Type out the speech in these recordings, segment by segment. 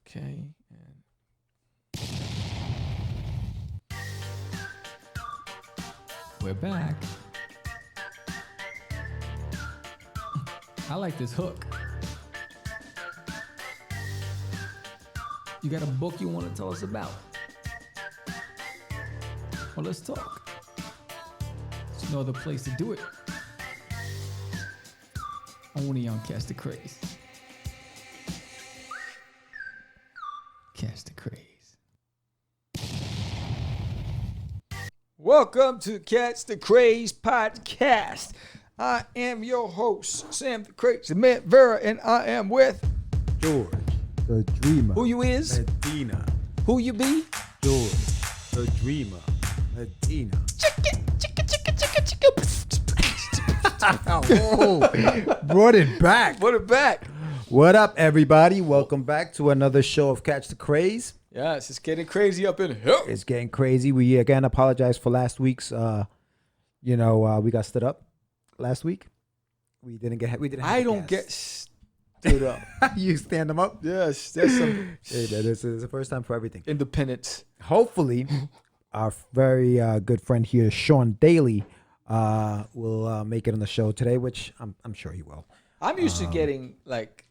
Okay. We're back. I like this hook. You got a book you want to tell us about? Well, let's talk. There's no other place to do it. Only on Catch Da Craze. Catch Da Craze. Welcome to Catch Da Craze podcast. I am your host, Sam the Crazy Man Vera, and I am with George, the dreamer. Who you is? Medina. Who you be? George, the dreamer. Medina. Chicka. Oh, brought it back. Put it back. What up, everybody? Welcome back to another show of Catch Da Craze. Yes, it's getting crazy up in here. It's getting crazy. We again apologize for last week's. We got stood up last week. We didn't have I don't get stood up. You stand them up. Yes, that's some Hey, man, this is the first time for everything. independence. Hopefully, our very good friend here, Shawn Daley, will make it on the show today, which I'm sure he will. I'm used to getting like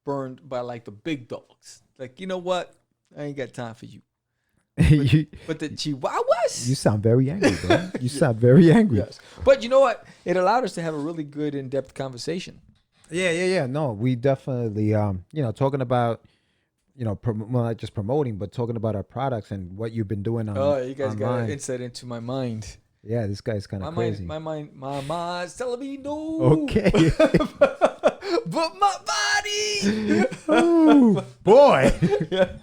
burned by like the big dogs. Like, you know what? I ain't got time for you. But the Chihuahuas? You sound very angry, bro. You sound very angry. Yes. But you know what? It allowed us to have a really good in-depth conversation. Yeah. No, we definitely, talking about, not just promoting, but talking about our products and what you've been doing on. Oh, you guys got online. an insight into my mind. Yeah, this guy's kind of crazy. My mind's telling me no. Okay. But my body. Oh, boy. Yeah.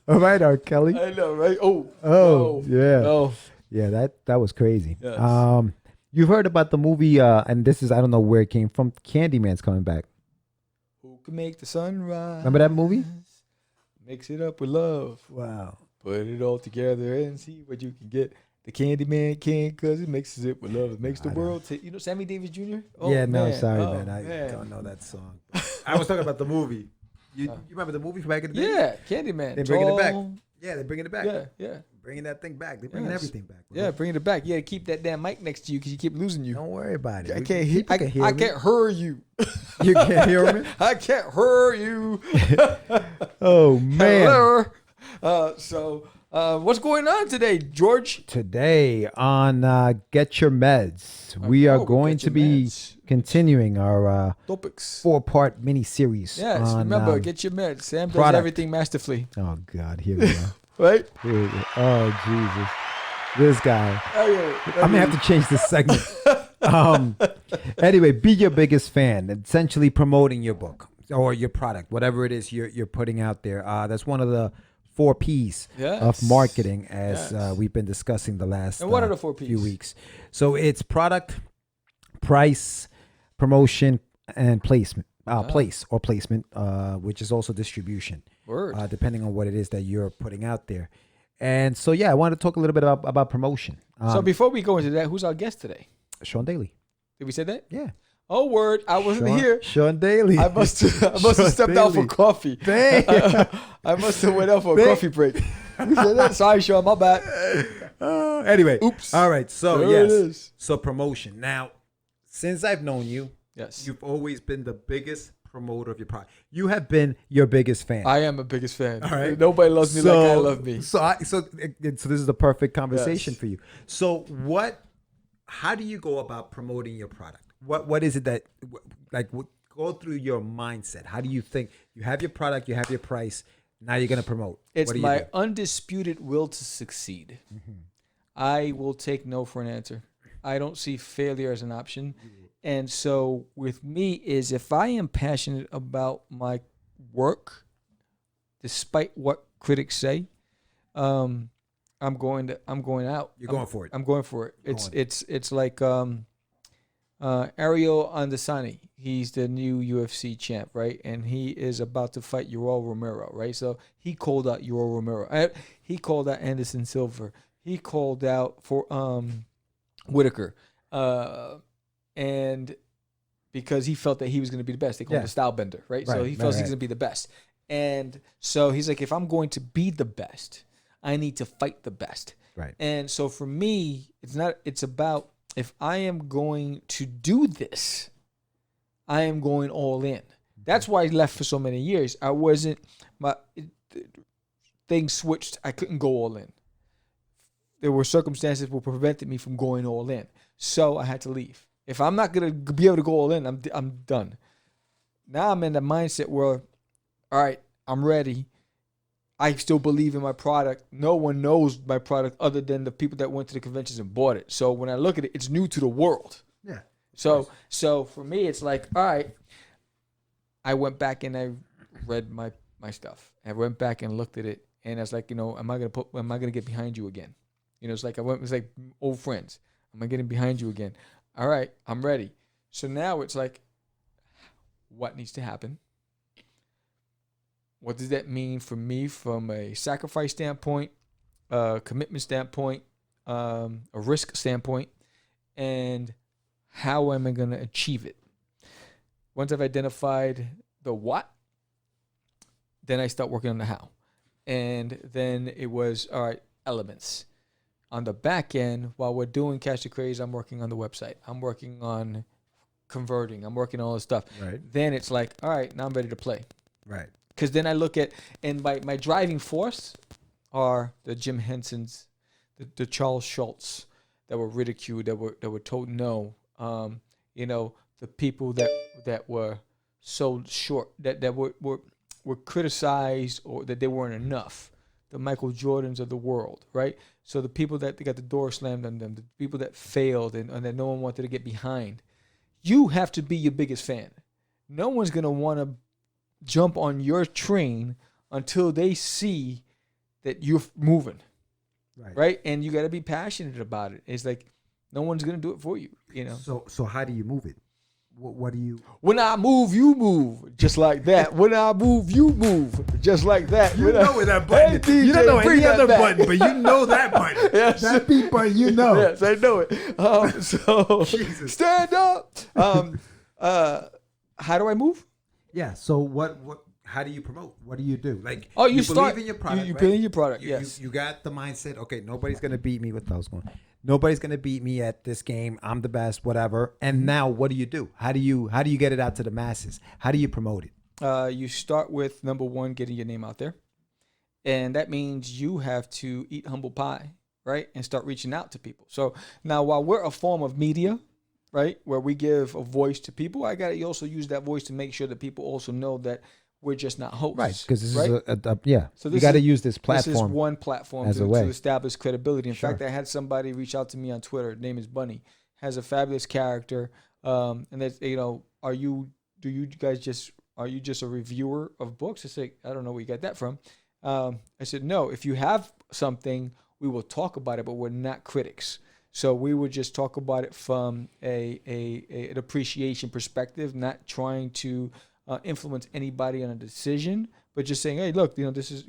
All right, R. Kelly. I know, right? Yeah. Oh. Yeah, that was crazy. Yes. You've heard about the movie, and this is, I don't know where it came from. Candyman's coming back. Who can make the sunrise? Remember that movie? Mix it up with love. Wow. Put it all together and see what you can get. The Candyman can, because it mixes it with love. It makes the world take. You know Sammy Davis Jr.? Oh, yeah, no, man. sorry, Oh, man. I don't know that song. I was talking about the movie. You remember the movie from back in the day? Yeah, Candyman. They're bringing it back. Yeah, they're bringing it back. Yeah. Bringing that thing back. They're bringing everything back. Bro. Yeah, bringing it back. Yeah, keep that damn mic next to you because you keep losing you. Don't worry about it. I can't hear. I can't hear you. You can't hear me? I can't hear you. Oh, man. Hello. What's going on today, George? Today on Get Your Meds, we are going to be continuing our Topics. 4-part mini-series. Yes, on, remember, get your meds. Sam does product. everything masterfully. Oh, God. Here we go. Right? Here we go. Oh, Jesus. This guy. I'm going to have to change this segment. Anyway, be your biggest fan. Essentially promoting your book or your product, whatever it is you're putting out there. That's one of the 4 P's of marketing, as we've been discussing the last and what are the 4 P's? few weeks. So it's product, price, promotion, and placement. Place or placement, which is also distribution. Word. Depending on what it is that you're putting out there. And so, I wanted to talk a little bit about promotion. So before we go into that, who's our guest today? Shawn Daley. Did we say that? Yeah. Oh, word. I wasn't here. Shawn Daley. I must have stepped out for coffee. Damn. I must have went out for a coffee break. You said that? Sorry, Shawn. My bad. Anyway. Oops. All right. So, There it is. So promotion. Now, since I've known you, Yes. you've always been the biggest promoter of your product. You have been your biggest fan. I am a biggest fan. All right. Nobody loves me like I love me. So this is the perfect conversation for you. So how do you go about promoting your product? What is it that, go through your mindset? How do you think? You have your product, you have your price, now you're going to promote. It's what do you my do? undisputed will to succeed. Mm-hmm. I will take no for an answer. I don't see failure as an option. And so with me is if I am passionate about my work, despite what critics say, I'm going out. You're going for it. I'm going for it. It's like Ariel Andesani. He's the new UFC champ, right? And he is about to fight Yoel Romero, right? So he called out Yoel Romero. He called out Anderson Silva. He called out for Whitaker. And because he felt that he was going to be the best. They call him the style bender, right? So he felt he's going to be the best. And so he's like, if I'm going to be the best, I need to fight the best. Right. And so for me, it's about, if I am going to do this, I am going all in. That's why I left for so many years. Things switched. I couldn't go all in. There were circumstances that prevented me from going all in. So I had to leave. If I'm not going to be able to go all in, I'm done. Now I'm in the mindset where, all right, I'm ready. I still believe in my product. No one knows my product other than the people that went to the conventions and bought it. So when I look at it, it's new to the world. Yeah. So for me, it's like, all right, I went back and I read my stuff. I went back and looked at it, and I was like, am I gonna get behind you again? It's like it's like old friends. Am I getting behind you again? All right, I'm ready. So now it's like, what needs to happen? What does that mean for me from a sacrifice standpoint, a commitment standpoint, a risk standpoint, and how am I going to achieve it? Once I've identified the what, then I start working on the how. And then it was, all right, elements. On the back end, while we're doing Catch Da Craze, I'm working on the website. I'm working on converting. I'm working on all this stuff. Right. Then it's like, all right, now I'm ready to play. Right. Because then I look at, and my driving force are the Jim Hensons, the Charles Schultz that were ridiculed, that were told no. The people that were so short, that were criticized, or that they weren't enough. The Michael Jordans of the world, right? So the people that got the door slammed on them, the people that failed and that no one wanted to get behind. You have to be your biggest fan. No one's going to want to jump on your train until they see that you're moving. Right? And you got to be passionate about it. It's like no one's going to do it for you, So how do you move it? What do you? When I move, you move. Just like that. When I move, you move. Just like that. You know where that button is. You don't know any other button, but you know that button. Yes. That beat button, you know. Yes, I know it. So stand up. How do I move? Yeah. So what? How do you promote? What do you do? Like, you believe in your product. You right? believe in your product. Yes. You got the mindset. Okay, nobody's gonna beat me with those going. Nobody's gonna beat me at this game. I'm the best. Whatever. And now, what do you do? How do you get it out to the masses? How do you promote it? You start with number one, getting your name out there, and that means you have to eat humble pie, right, and start reaching out to people. So now, while we're a form of media, right, where we give a voice to people, you also use that voice to make sure that people also know that we're just not hosts. Right, because this right? is So you got to use this platform. This is one platform as to a way. to establish credibility. In Sure. fact, I had somebody reach out to me on Twitter. Her name is Bunny. Has a fabulous character. And that's, are you just a reviewer of books? I said, I don't know where you got that from. I said, no, if you have something, we will talk about it, but we're not critics. So we would just talk about it from an appreciation perspective, not trying to influence anybody on a decision, but just saying, hey, look, this is,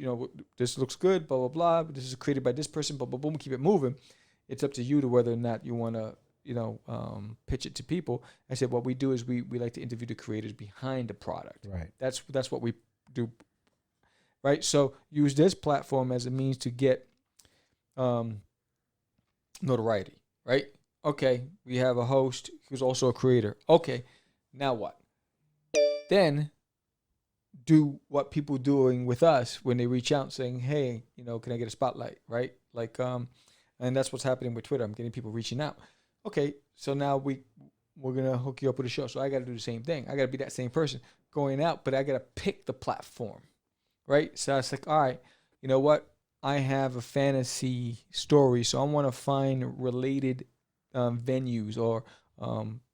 this looks good, blah, blah, blah. This is created by this person, blah, blah, boom, keep it moving. It's up to you to whether or not you want to, pitch it to people. I said, what we do is we like to interview the creators behind the product. Right. That's what we do. Right. So use this platform as a means to get notoriety. Right. Okay. We have a host who's also a creator. Okay. Now what? Then do what people doing with us when they reach out saying, hey, can I get a spotlight? Right. Like, and that's what's happening with Twitter. I'm getting people reaching out. Okay. So now we're going to hook you up with a show. So I got to do the same thing. I got to be that same person going out, but I got to pick the platform. Right. So it's like, all right, you know what? I have a fantasy story. So I want to find related venues or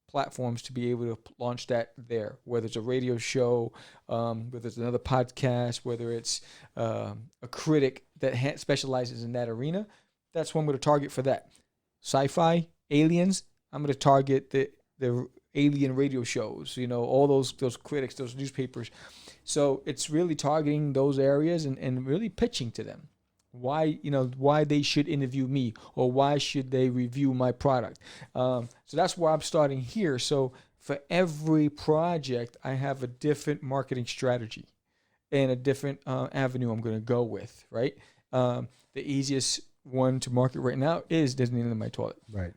platforms to be able to launch that there, whether it's a radio show, whether it's another podcast, whether it's a critic that specializes in that arena. That's what I'm going to target for that. Sci-fi, aliens, I'm going to target the alien radio shows, all those critics, those newspapers. So it's really targeting those areas and really pitching to them why they should interview me or why should they review my product. So that's why I'm starting here. So for every project, I have a different marketing strategy. and a different avenue I'm going to go with, right? The easiest one to market right now is Disneyland in My Toilet. Right.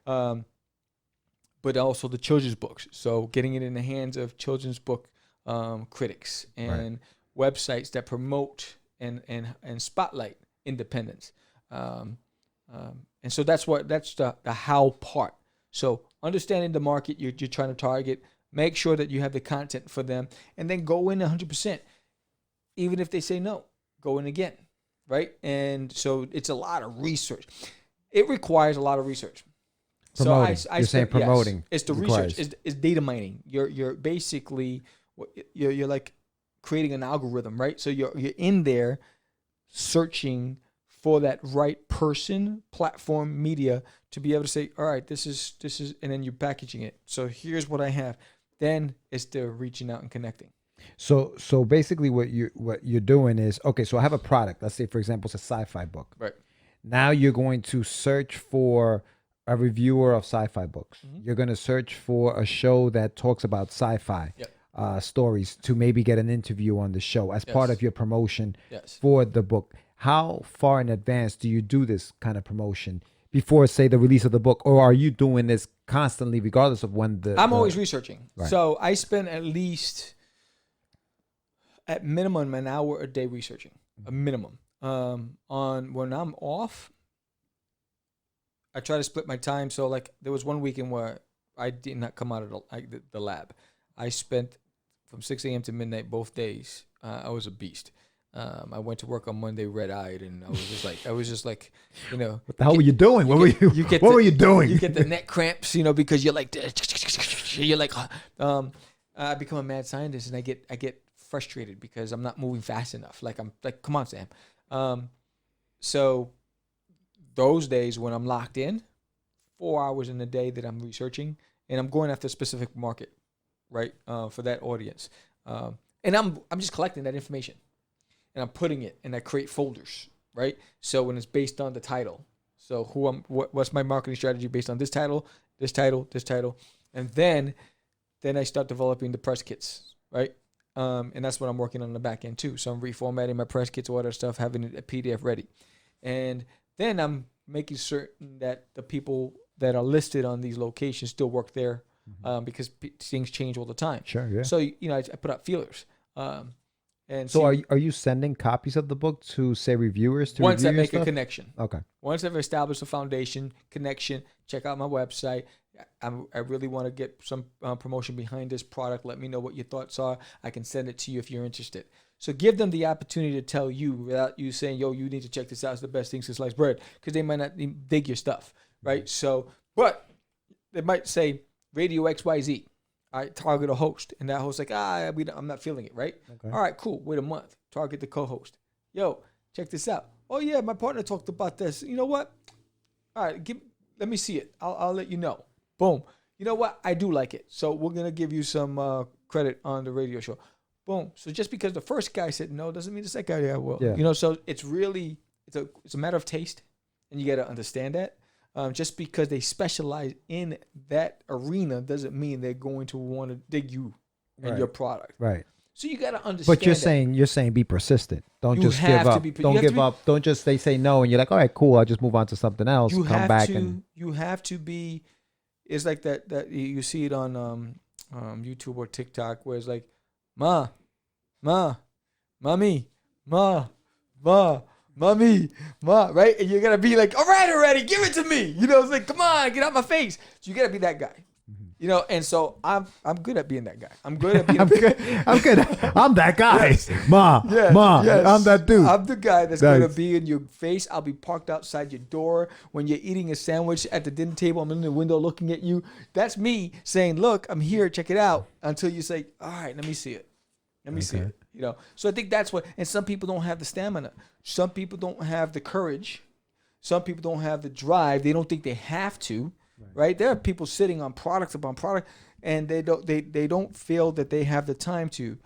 But also the children's books. So getting it in the hands of children's book critics and websites that promote and spotlight independence. And so that's the how part. So understanding the market you're trying to target, make sure that you have the content for them, and then go in 100%. Even if they say no, go in again, right? And so it's a lot of research. It requires a lot of research. Promoting. So You're saying promoting. Yes, it's the research. It's data mining. You're basically you're like creating an algorithm, right? So you're in there searching for that right person, platform, media to be able to say, all right, this is, and then you're packaging it. So here's what I have. Then it's the reaching out and connecting. So basically, what you're doing is, okay. So I have a product. Let's say, for example, it's a sci-fi book. Right. Now you're going to search for a reviewer of sci-fi books. Mm-hmm. You're going to search for a show that talks about sci-fi stories to maybe get an interview on the show as part of your promotion for the book. How far in advance do you do this kind of promotion before, say, the release of the book? Or are you doing this constantly regardless of when I'm always researching. Right. So I spend at least, at minimum, an hour a day researching, a minimum. On when I'm off, I try to split my time. So like there was one weekend where I did not come out of the lab. I spent from 6 a.m. to midnight both days. I was a beast. I went to work on Monday red-eyed, and I was just like, you know, what the hell were you doing? What were you doing? You get the neck cramps, you know, because you're like, I become a mad scientist, and I get frustrated because I'm not moving fast enough. Like I'm like, come on, Sam. So those days when I'm locked in, 4 hours in the day that I'm researching, and I'm going after a specific market, right, for that audience, and I'm just collecting that information. And I'm putting it, and I create folders, right? So when it's based on the title, so what's my marketing strategy based on this title, and then I start developing the press kits, right? And that's what I'm working on the back end too. So I'm reformatting my press kits, all that stuff, having a PDF ready, and then I'm making certain that the people that are listed on these locations still work there, because things change all the time. Sure, yeah. So you know, I put out feelers. And so are you sending copies of the book to, say, reviewers to once review I make stuff? a connection. Okay. Once I've established a foundation connection, check out my website. I really want to get some promotion behind this product. Let me know what your thoughts are. I can send it to you if you're interested. So give them the opportunity to tell you without you saying, yo, you need to check this out. It's the best thing since sliced bread, because they might not dig your stuff, right? So, but they might say Radio XYZ. I target a host, and that host like, I'm not feeling it, right? Okay. All right, cool. Wait a month. Target the co-host. Yo, check this out. Oh yeah, my partner talked about this. You know what? All right, let me see it. I'll let you know. Boom. You know what? I do like it, so we're gonna give you some credit on the radio show. Boom. So just because the first guy said no doesn't mean the second guy will. Yeah. You know, so it's really it's a matter of taste, and you got to understand that. Just because they specialize in that arena doesn't mean they're going to want to dig you and your product. Right. So you got to understand. But you're saying be persistent. Don't just give up. Don't give up. Don't just they say no and you're like, all right, cool. I'll just move on to something else. You have to be. It's like that you see it on YouTube or TikTok where it's like, mommy, right? And you're going to be like, all right, already, give it to me. You know, it's like, come on, get out my face. So you got to be that guy. You know, and so I'm good at being that guy. I'm good at being I'm good. I'm that guy. Yes. Yes. I'm that dude. I'm the guy that's going to be in your face. I'll be parked outside your door when you're eating a sandwich at the dinner table. I'm in the window looking at you. That's me saying, look, I'm here. Check it out. Until you say, all right, let me see it. Let me see it. You know, so I think that's what, and some people don't have the stamina. Some people don't have the courage. Some people don't have the drive. They don't think they have to. Right? There are people sitting on products upon product, and they don't feel that they have the time to.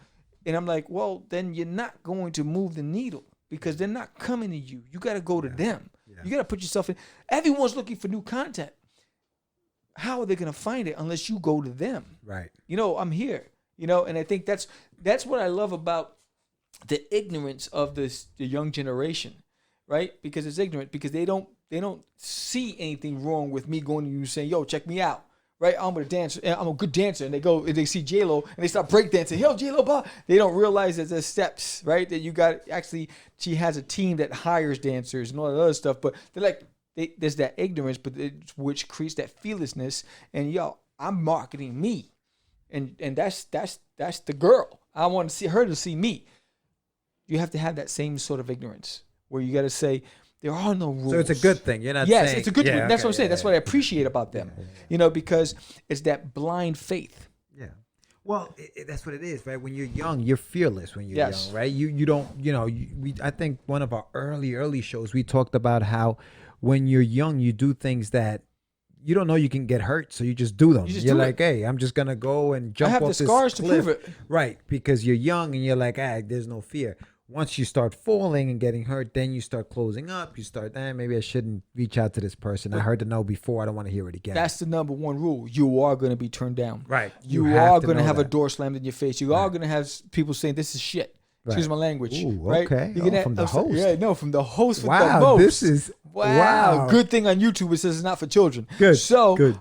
And I'm like, well, then you're not going to move the needle because they're not coming to you. You got to go to them. Yeah. You got to put yourself in. Everyone's looking for new content. How are they going to find it unless you go to them? Right. You know, I'm here. You know, and I think that's what I love about the ignorance of the young generation, right? Because it's ignorant, because they don't see anything wrong with me going to you saying, yo, check me out. Right, I'm a dancer. I'm a good dancer, and they see J Lo and they start breakdancing. Yo, J Lo, blah. They don't realize that there's steps, right? That you got actually. She has a team that hires dancers and all that other stuff. But they're like, there's that ignorance, but which creates that fearlessness. And yo, I'm marketing me, and that's the girl. I want to see her to see me. You have to have that same sort of ignorance where you got to say, there are no rules. So it's a good thing. You're not yes, saying... it's a good thing. That's what I'm saying. That's what I appreciate about them. You know, because it's that blind faith. Yeah. Well, that's what it is, right? When you're young, you're fearless when you're young, right? You don't, I think one of our early shows, we talked about how when you're young, you do things that you don't know you can get hurt, so you just do them. You're like, hey, I'm just going to go and jump off this cliff. I have the scars to prove it. Right, because you're young and you're like, there's no fear. Once you start falling and getting hurt, then you start closing up. You start, maybe I shouldn't reach out to this person. I heard the no before. I don't want to hear it again. That's the number one rule. You are going to be turned down. Right. You are going to have a door slammed in your face. You are going to have people saying, this is shit. Right. Excuse my language. Ooh, right? Okay. From the host. Yeah, no, from the host. Wow, with the most. This is... Wow. Good thing on YouTube it says it's not for children. Good. So, good.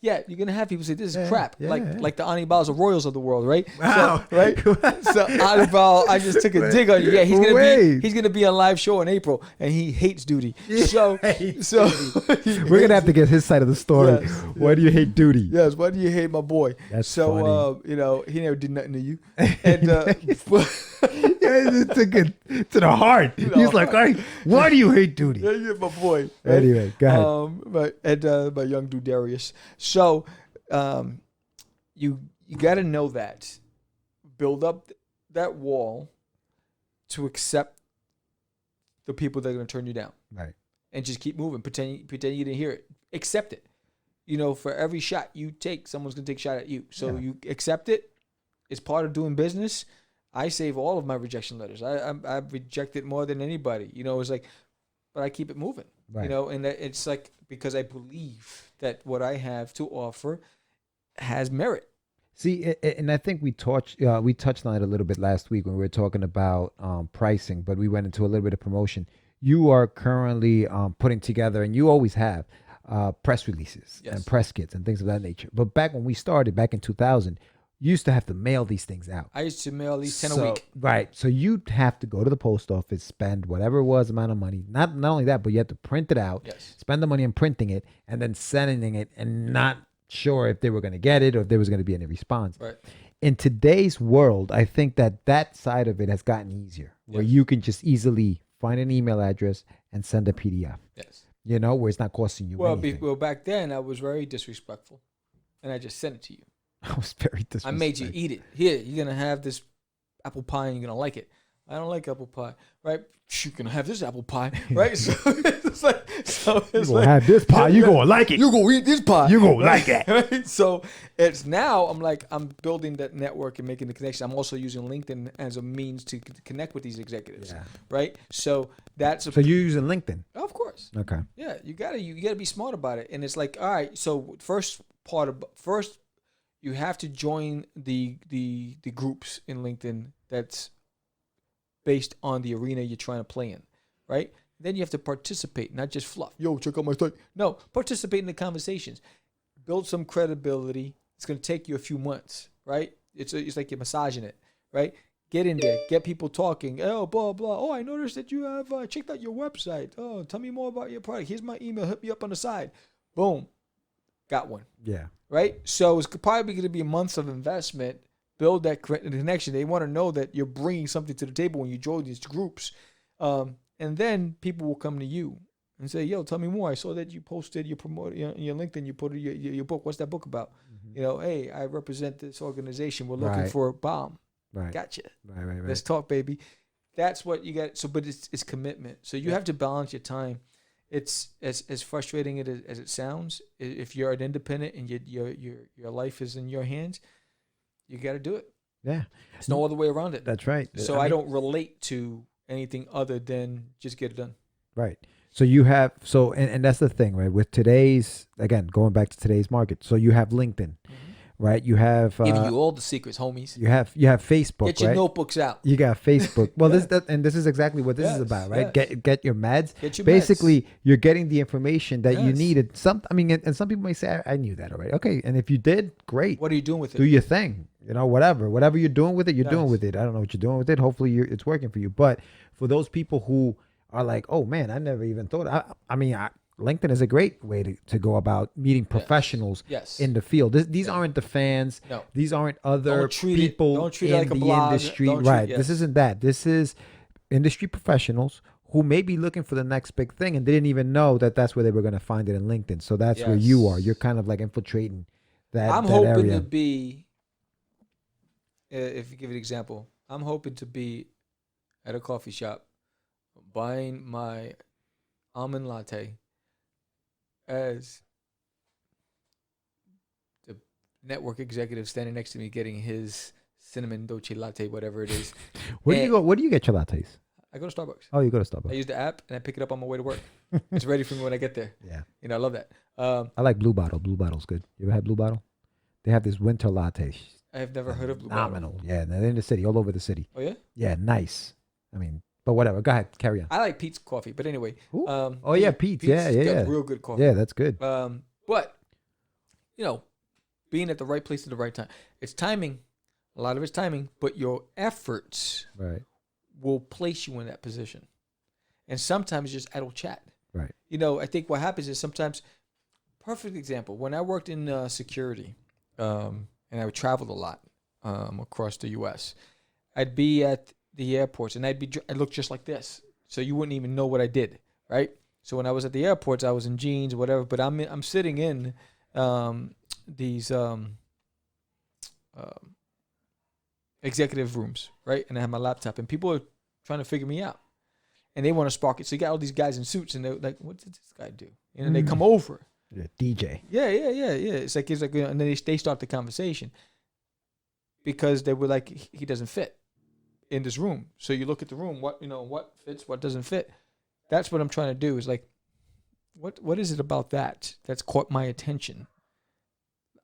Yeah, you're gonna have people say this is crap, like the Anibals of Royals of the world, right? Wow. So, right? So Anibal, I just took a dig on you. Yeah, he's gonna be on a live show in April, and he hates duty. So we're gonna have to get his side of the story. Yes, why do you hate duty? Yes, why do you hate my boy? That's so funny. He never did nothing to you, and it took it to the heart. He's like, why do you hate duty? Yeah, you're my boy. Right? Anyway, go ahead. My young dude Darius. So, you got to know that. Build up that wall to accept the people that are going to turn you down. Right. And just keep moving. Pretend you didn't hear it. Accept it. For every shot you take, someone's going to take a shot at you. So you accept it. It's part of doing business. I save all of my rejection letters. I've rejected more than anybody. It's like, but I keep it moving. Right. And it's like, because I believe that what I have to offer has merit. See, and I think we touched on it a little bit last week when we were talking about pricing, but we went into a little bit of promotion. You are currently putting together, and you always have, press releases and press kits and things of that nature. But back when we started, back in 2000, you used to have to mail these things out. I used to mail at least 10 a week. Right. So you'd have to go to the post office, spend whatever it was amount of money. Not only that, but you had to print it out, spend the money on printing it, and then sending it, and not sure if they were going to get it or if there was going to be any response. Right. In today's world, I think that side of it has gotten easier, where you can just easily find an email address and send a PDF. Yes. Where it's not costing you anything. Well, back then I was very disrespectful, and I just sent it to you. I was very disrespectful. I made you eat it. Here, you're going to have this apple pie and you're going to like it. I don't like apple pie, right? You're going to have this apple pie, right? So it's like... you're going to have this pie. You're going to like it. You're going to eat this pie. You're going to like it. Right? So it's now, I'm building that network and making the connection. I'm also using LinkedIn as a means to connect with these executives, right? So that's... So you're using LinkedIn? Of course. Okay. Yeah, you got to be smart about it. And it's like, all right, so first, you have to join the groups in LinkedIn that's based on the arena you're trying to play in, right? Then you have to participate, not just fluff. Yo, check out my site. No, participate in the conversations. Build some credibility. It's going to take you a few months, right? It's like you're massaging it, right? Get in there. Get people talking. Oh, blah, blah. Oh, I noticed that you have checked out your website. Oh, tell me more about your product. Here's my email. Hit me up on the side. Boom. Got one. Yeah. Right? So it's probably going to be months of investment. Build that connection. They want to know that you're bringing something to the table when you join these groups. And then people will come to you and say, yo, tell me more. I saw that you posted, you promoted your LinkedIn, you put your book. What's that book about? Mm-hmm. Hey, I represent this organization. We're looking for a bomb. Right. Gotcha. Right. Let's talk, baby. That's what you got. So, but it's commitment. So you have to balance your time. It's as frustrating as it sounds. If you're an independent and your life is in your hands, you got to do it. Yeah. There's no other way around it. That's right. So I don't relate to anything other than just get it done. Right. So you have, and that's the thing, right? With today's, again, going back to today's market. So you have LinkedIn, right? You have Giving you all the secrets, homies. you have Facebook, Get your right? notebooks out. You got Facebook. Well, this is exactly what this is about, right? Yes. Get your meds. Get your Basically, you're getting the information that you Yes. needed. And some people may say, I knew that already. Okay, and if you did, great. What are you doing with it? Do your thing. Whatever you're doing with it, you're doing Yes. with it. I don't know what you're doing with it. Hopefully, it's working for you. But for those people who are like, oh man, I never even thought. LinkedIn is a great way to go about meeting professionals Yes. in the field. These aren't the fans. No. These aren't other Don't treat it people like in a the blog. industry. Don't treat- Right. yes. This isn't that. This is industry professionals who may be looking for the next big thing and didn't even know that that's where they were going to find it in LinkedIn. So that's where you are. You're kind of like infiltrating that. I'm that hoping area. to be, if you give an example, I'm hoping to be at a coffee shop buying my almond latte as the network executive standing next to me getting his cinnamon dolce latte, whatever it is. Where do you go? Where do you get your lattes? I go to Starbucks. Oh, you go to I Starbucks. use the app and I pick it up on my way to work. It's ready for me when I get there. Yeah. I love that. I like Blue Bottle. Blue Bottle's good. You ever had Blue Bottle? They have this winter latte. I have never heard of Blue Bottle. Phenomenal. Yeah, they're in the city, all over the city. Oh yeah. Yeah, nice. But whatever. Go ahead, carry on. I like Pete's coffee, but anyway. Ooh. Oh yeah, Pete's. Yeah. got real good coffee. Yeah, that's good. But being at the right place at the right time. It's timing. A lot of it's timing, but your efforts Right. will place you in that position. And sometimes just idle chat. Right. I think what happens is sometimes, perfect example, when I worked in security, and I traveled a lot across the U.S., I'd be at the airports and I'd look just like this. So you wouldn't even know what I did, right? So when I was at the airports, I was in jeans or whatever, but I'm sitting in these executive rooms, right? And I have my laptop and people are trying to figure me out. And they want to spark it. So you got all these guys in suits and they're like, what did this guy do? And they come over. Yeah, DJ. Yeah. It's like and then they start the conversation because they were like, he doesn't fit in this room. So you look at the room, what fits, what doesn't fit. That's what I'm trying to do is like, what is it about that's caught my attention?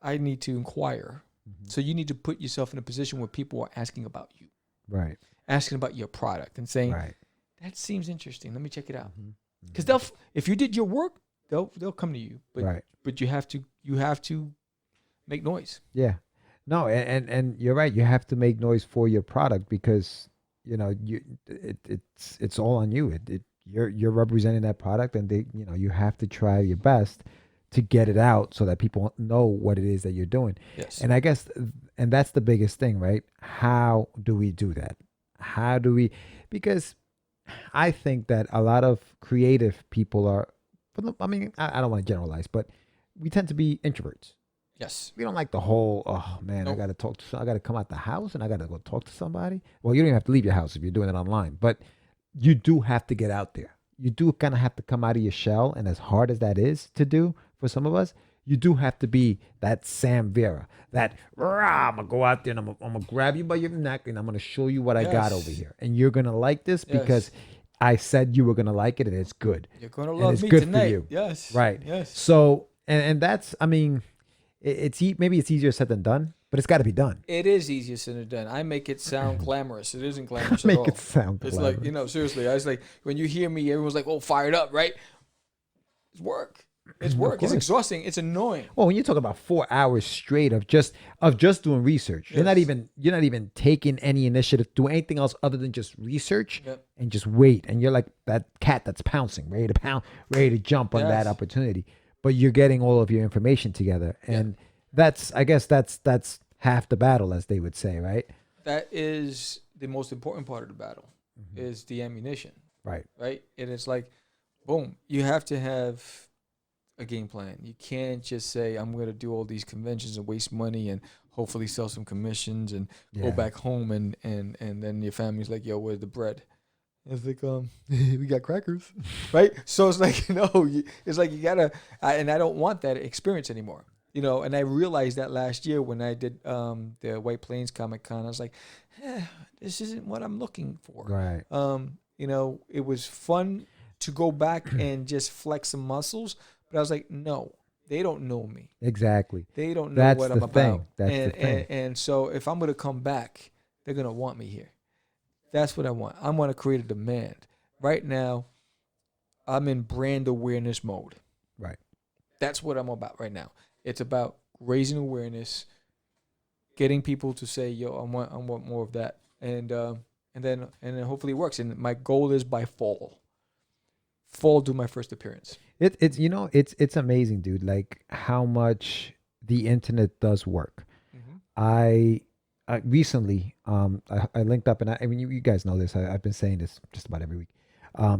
I need to inquire. Mm-hmm. So you need to put yourself in a position where people are asking about you. Right. Asking about your product and saying, right. That seems interesting. Let me check it out. Mm-hmm. Because if you did your work, they'll come to you. But right. But you have to make noise. Yeah. No, and you're right. You have to make noise for your product because it's all on you. You're representing that product, and you have to try your best to get it out so that people know what it is that you're doing. Yes. And I guess that's the biggest thing, right? How do we do that? Because I think that a lot of creative people are, I don't want to generalize, but we tend to be introverts. Yes. We don't like the whole, oh man, Nope. I got to come out the house and I got to go talk to somebody. Well, you don't even have to leave your house if you're doing it online, but you do have to get out there. You do kind of have to come out of your shell. And as hard as that is to do for some of us, you do have to be that Sam Vera, that I'm going to go out there and I'm going to grab you by your neck and I'm going to show you what I got over here. And you're going to like this because I said you were going to like it and it's good. You're going to love me good tonight. For you. Yes. Right. Yes. So, and that's, maybe it's easier said than done, but it's got to be done. It is easier said than done. I make it sound glamorous. It isn't glamorous at all. Make it sound glamorous. It's like, seriously. I was like, when you hear me, everyone's like, oh, fired up, right? It's work. It's work. It's exhausting. It's annoying. Well, when you talk about 4 hours straight of just doing research, you're not even taking any initiative, doing anything else other than just research and just wait. And you're like that cat that's pouncing, ready to jump on that opportunity. But you're getting all of your information together, and that's half the battle, as they would say, right? That is the most important part of the battle, is the ammunition. Right. Right. And it's like, boom, you have to have a game plan. You can't just say, I'm going to do all these conventions and waste money and hopefully sell some commissions and go back home and then your family's like, yo, where's the bread? It's like, we got crackers, right? So it's like, it's like you gotta, and I don't want that experience anymore, and I realized that last year when I did the White Plains Comic Con, I was like, this isn't what I'm looking for. Right. It was fun to go back and just flex some muscles, but I was like, no, they don't know me. Exactly. They don't know That's what the I'm thing. about. That's and, the thing. and so if I'm gonna come back, they're gonna want me here. That's what I want. I want to create a demand. Right now, I'm in brand awareness mode. Right. That's what I'm about right now. It's about raising awareness, getting people to say, "Yo, I want more of that," and then hopefully it works. And my goal is by fall do my first appearance. It's it's amazing, dude. Like how much the internet does work. Mm-hmm. I recently I linked up, and I mean you guys know this. I've been saying this just about every week.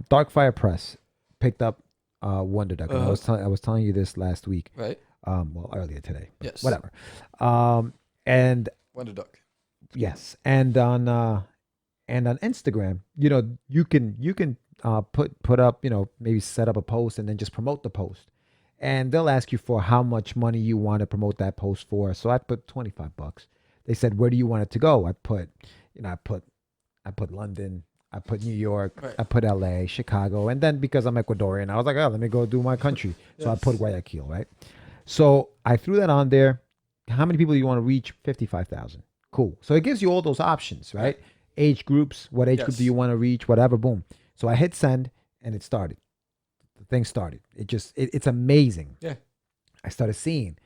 Dark Fire Press picked up Wonder Duck, and I was telling you this last week. Right. Well, earlier today. Yes. Whatever. And Wonder Duck. yes, and on Instagram, you can put up, maybe set up a post and then just promote the post, and they'll ask you for how much money you want to promote that post for. So I put $25. They said, where do you want it to go? I put, I put London, I put New York, Right. I put LA, Chicago, and then because I'm Ecuadorian, I was like, oh, let me go do my country. So I put Guayaquil, right? So I threw that on there. How many people do you want to reach? 55,000. Cool. So it gives you all those options, right? Age groups, what age group do you want to reach, whatever, boom. So I hit send and it started. The thing started. It's amazing. Yeah. I started seeing,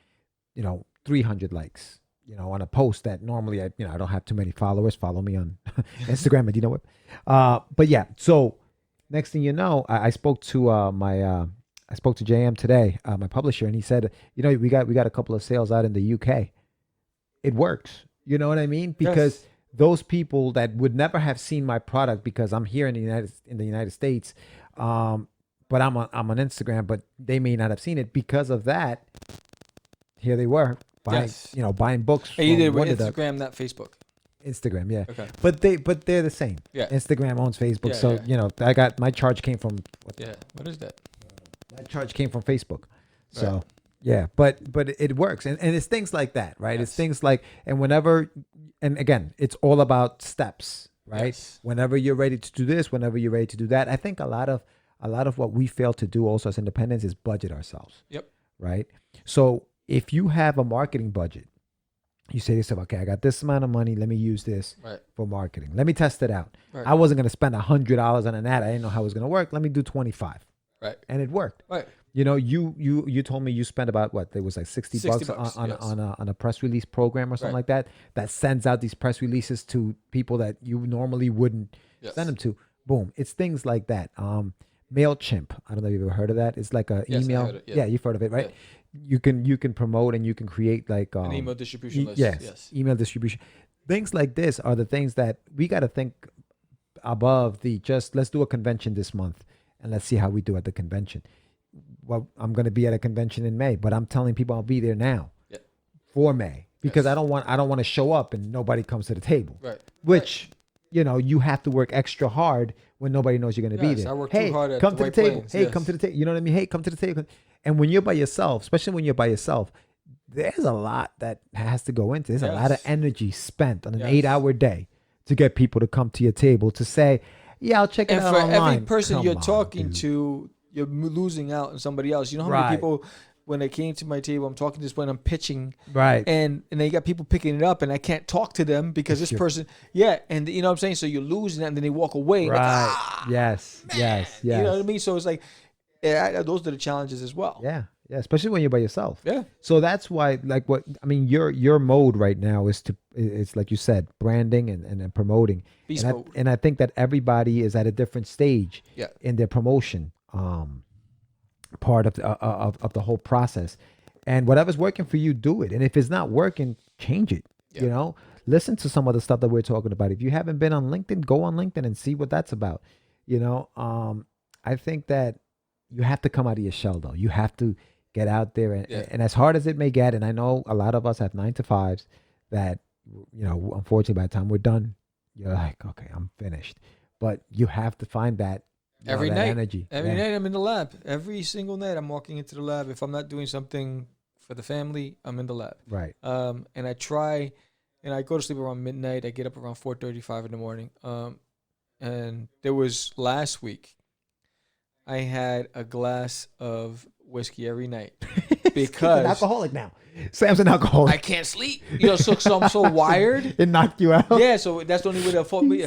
300 likes, on a post that normally I don't have too many followers. Follow me on Instagram and you know what. But yeah, so next thing you know, I spoke to I spoke to JM today, my publisher, and he said, we got a couple of sales out in the UK. It works. You know what I mean? Because those people that would never have seen my product because I'm here in the United States, but I'm on Instagram, but they may not have seen it because of that. Here they were buying books. Hey, you did with Wonder Duck. Instagram, not Facebook. Instagram, yeah. Okay. But they're the same. Yeah. Instagram owns Facebook, Yeah, so yeah. I got my charge came from Yeah. What is that? my charge came from Facebook. So Right. yeah, but it works, and it's things like that, right? It's Yes. things like, and again, it's all about steps, right? Yes. Whenever you're ready to do this, whenever you're ready to do that. I think a lot of what we fail to do also as independents is budget ourselves. Yep. Right. So if you have a marketing budget, you say to yourself, okay, I got this amount of money. Let me use this Right. for marketing. Let me test it out. Right. I wasn't going to spend $100 on an ad. I didn't know how it was going to work. Let me do 25. Right. And it worked. Right. You told me you spent about what? There was like 60 bucks on yes. on a press release program or something Right. like that sends out these press releases to people that you normally wouldn't Yes. send them to. Boom. It's things like that. MailChimp. I don't know if you've ever heard of that. It's like a Yes, I email. heard it, yeah. Yeah, you've heard of it, right? You can promote and you can create like An email distribution list. yes, email distribution. Things like this are the things that we got to think above the just let's do a convention this month and let's see how we do at the convention. Well, I'm going to be at a convention in May, but I'm telling people I'll be there now for May because Yes. I don't want to show up and nobody comes to the table. Right. Which you have to work extra hard when nobody knows you're going to be Yes, there. I work Hey, too hard at come the to White the table. Plains, Hey, yes. come to the table. You know what I mean? Hey, come to the table. And when you're by yourself, especially when you're by yourself, there's a lot that has to go into. There's a lot of Yes. energy spent on an Yes. 8-hour day to get people to come to your table to say, yeah, I'll check it And out for online. every person Come you're on, talking dude. to, you're losing out on somebody else. You know how Right. many people, when they came to my table, I'm talking to this point, I'm pitching, Right. and they got people picking it up, and I can't talk to them because It's this person, and you know what I'm saying? So you're losing that, and then they walk away. Like, Right. Yes. Yes. Yes. You know what I mean? So it's like, those are the challenges as well. Yeah. Yeah. Especially when you're by yourself. Yeah. So that's why, your mode right now is it's like you said, branding and promoting. Beast and mode. I think that everybody is at a different stage Yeah. in their promotion part of the whole process. And whatever's working for you, do it. And if it's not working, change it. Yeah. Listen to some of the stuff that we're talking about. If you haven't been on LinkedIn, go on LinkedIn and see what that's about. I think that you have to come out of your shell, though. You have to get out there, and as hard as it may get, and I know a lot of us have 9 to 5s that, unfortunately, by the time we're done, you're like, okay, I'm finished. But you have to find that Every that night. energy. Every Yeah. night I'm in the lab. Every single night I'm walking into the lab. If I'm not doing something for the family, I'm in the lab. Right. And I try, and I go to sleep around midnight. I get up around 4:35 in the morning. And there was last week, I had a glass of whiskey every night He's an alcoholic now. Sam's an alcoholic. I can't sleep. So I'm so wired. It knocked you out. Yeah, so that's the only way to afford me.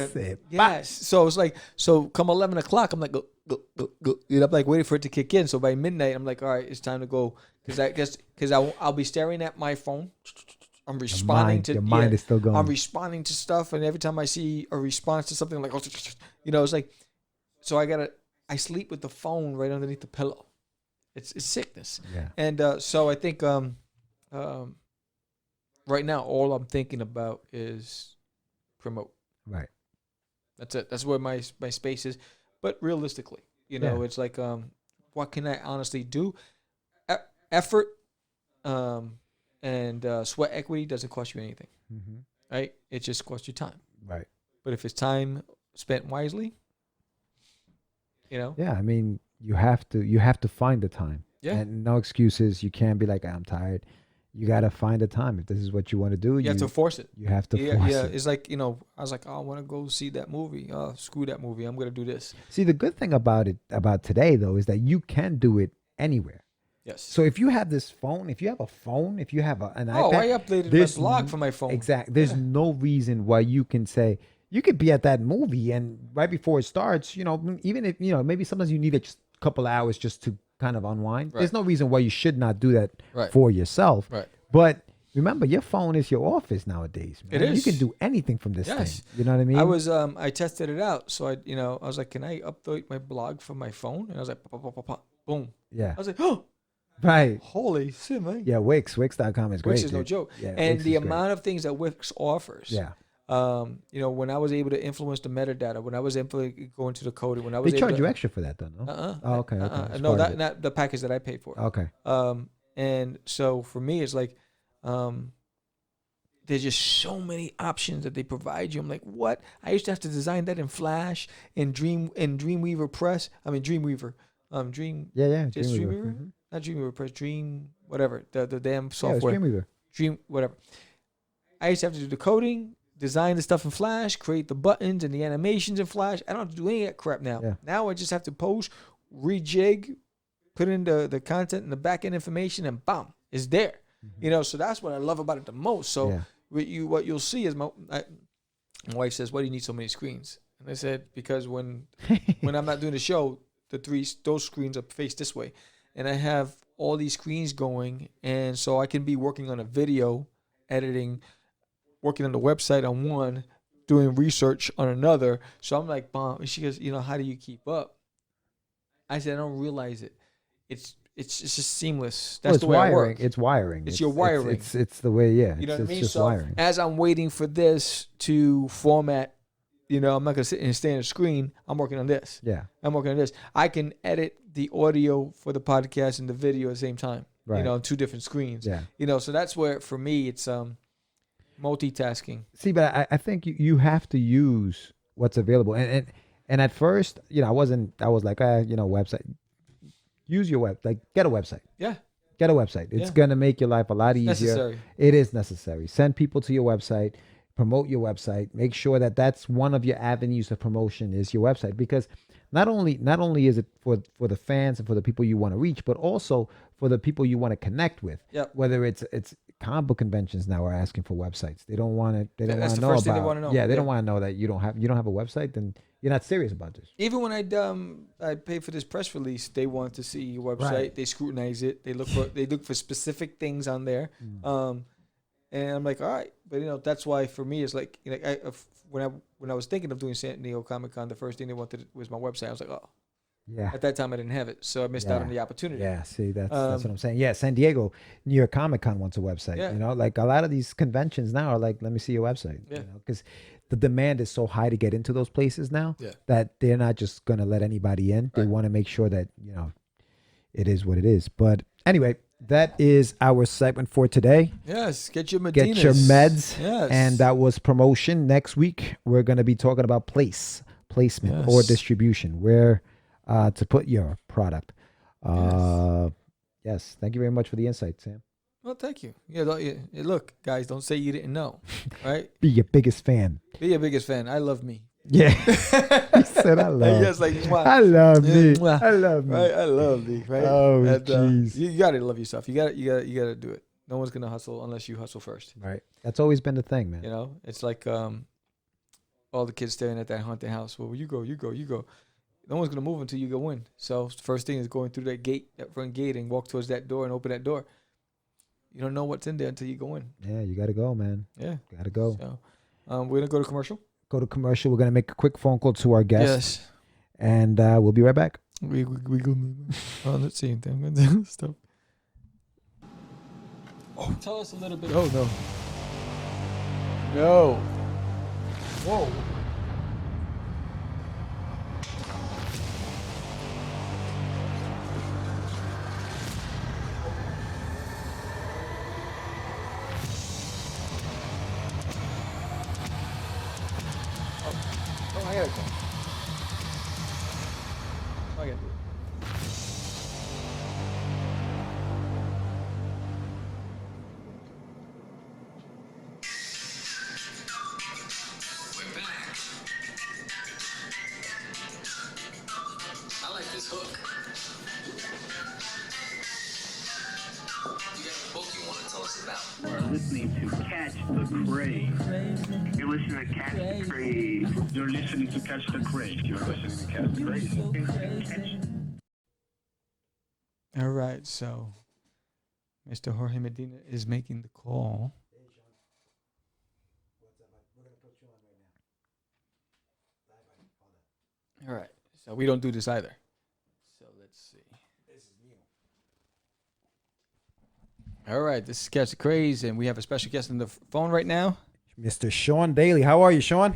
Yes. So it's like, come 11 o'clock, I'm like, go. I'm like waiting for it to kick in. So by midnight, I'm like, all right, it's time to go. Because I'll be staring at my phone. I'm responding your mind is still going. I'm responding to stuff. And every time I see a response to something, I'm like, it's like, so I sleep with the phone right underneath the pillow. It's sickness. Yeah. And so I think right now, all I'm thinking about is promote. Right. That's it. That's where my space is. But realistically, it's like, what can I honestly do? Effort and sweat equity doesn't cost you anything. Mm-hmm. Right? It just costs you time. Right. But if it's time spent wisely, Yeah, I mean, you have to find the time. Yeah. And no excuses. You can't be like, I'm tired. You got to find the time. If this is what you want to do, you have to force it. You have to force it. Yeah, it's like, I was like, I want to go see that movie. Screw that movie. I'm going to do this. See, the good thing about today, though, is that you can do it anywhere. Yes. So if you have this phone, if you have an iPad. I updated my blog from my phone. Exactly. There's no reason why you can say, you could be at that movie and right before it starts, even if, maybe sometimes you need a couple hours just to kind of unwind. Right. There's no reason why you should not do that for yourself. Right. But remember, your phone is your office nowadays, man. It is. You can do anything from this thing. You know what I mean? I tested it out. So I was like, can I update my blog from my phone? And I was like, boom. Yeah. I was like, oh. Right. Holy shit, man. Yeah, Wix.com is great. Wix is no joke. Yeah, and Wix the amount of things that Wix offers. Yeah. When I was able to influence the metadata, when I was able to go into the coding, when I was they charge you extra for that, though, no? Oh, okay. No, not the package that I paid for. Okay. And so for me, it's like, there's just so many options that they provide you. I'm like, what? I used to have to design that in Flash, in Dreamweaver Press. I mean, Dreamweaver. Dream. Yeah. Just Dreamweaver. Mm-hmm. Not Dreamweaver Press. Dream. Whatever. The damn software. Yeah, it's Dreamweaver. Dream. Whatever. I used to have to do the coding, design the stuff in Flash, create the buttons and the animations in Flash. I don't have to do any of that crap now. Yeah. Now I just have to post, rejig, put in the content and the back end information, and bam, it's there. Mm-hmm. So that's what I love about it the most. So what you'll see is my wife says, "Why do you need so many screens?" And I said, "Because when I'm not doing the show, those screens are faced this way, and I have all these screens going, and so I can be working on a video, editing." Working on the website on one, doing research on another. So I'm like, Mom, and she goes, how do you keep up? I said, I don't realize it. It's just seamless. That's the way wiring. I work. It's wiring. It's your wiring. It's the way, yeah. You know what I mean? Just so wiring. As I'm waiting for this to format, I'm not going to sit and stay on the screen. I'm working on this. Yeah. I'm working on this. I can edit the audio for the podcast and the video at the same time. Right. On two different screens. Yeah. So that's where, for me, it's multitasking. See, but I think you have to use what's available. And at first, I was like, website. Use your get a website. Yeah. Get a website. It's going to make your life a lot easier. Necessary. It is necessary. Send people to your website. Promote your website. Make sure that that's one of your avenues of promotion is your website, because not only is it for the fans and for the people you want to reach, but also for the people you want to connect with. Yep. Whether it's comic book conventions now are asking for websites. They don't want to. They don't want That's to the know first thing about. they want to know. Yeah, they don't want to know that you don't have a website. Then you're not serious about this. Even when I paid for this press release, they want to see your website. Right. They scrutinize it. They look for specific things on there. And I'm like, all right, but that's why for me it's like, when I was thinking of doing San Diego Comic-Con, the first thing they wanted was my website. I was like, oh. Yeah. At that time, I didn't have it, so I missed out on the opportunity. Yeah, see, that's what I'm saying. Yeah, San Diego, New York Comic-Con wants a website. Yeah. Like a lot of these conventions now are like, let me see your website. Yeah. Because the demand is so high to get into those places now that they're not just going to let anybody in. They want to make sure that, it is what it is. But anyway, that is our segment for today. Yes, get your Medinas. Get your meds. Yes. And that was promotion. Next week, we're going to be talking about placement or distribution, where to put your product. Yes. Thank you very much for the insight, Sam. Well, thank you. Yeah, look, guys, don't say you didn't know, right? Be your biggest fan. Be your biggest fan. I love me. Yeah. said, I love. Yes, like mwah. I love me. Mwah. I love me. Right, I love me. Right. Oh, And, jeez. you gotta love yourself. You gotta do it. No one's gonna hustle unless you hustle first. Right. That's always been the thing, man. You know, it's like all the kids staring at that haunted house. Well, you go. No one's gonna move until you go in. So first thing is going through that front gate, and walk towards that door and open that door. You don't know what's in there until you go in. Yeah, you got to go, man. Yeah, Got to go. So, we're gonna go to commercial. Go to commercial. We're gonna make a quick phone call to our guest, Yes. and we'll be right back. We go. Oh, let's see. Stuff. Oh, tell us a little bit. Oh no. No. Whoa. Oh, I gotta go. I gotta do it. We're back. I like this hook. You got a book you want to tell us about? You're listening to Catch the Craze. You're listening to Catch the Craze. You're listening to Catch the Craze. You're listening to Catch the Craze. All right, so Mr. Jorge Medina is making the call. All right, so we don't do this either. So let's see. All right, this is Catch the Craze, and we have a special guest on the phone right now. Mr. Shawn Daley. How are you, Shawn?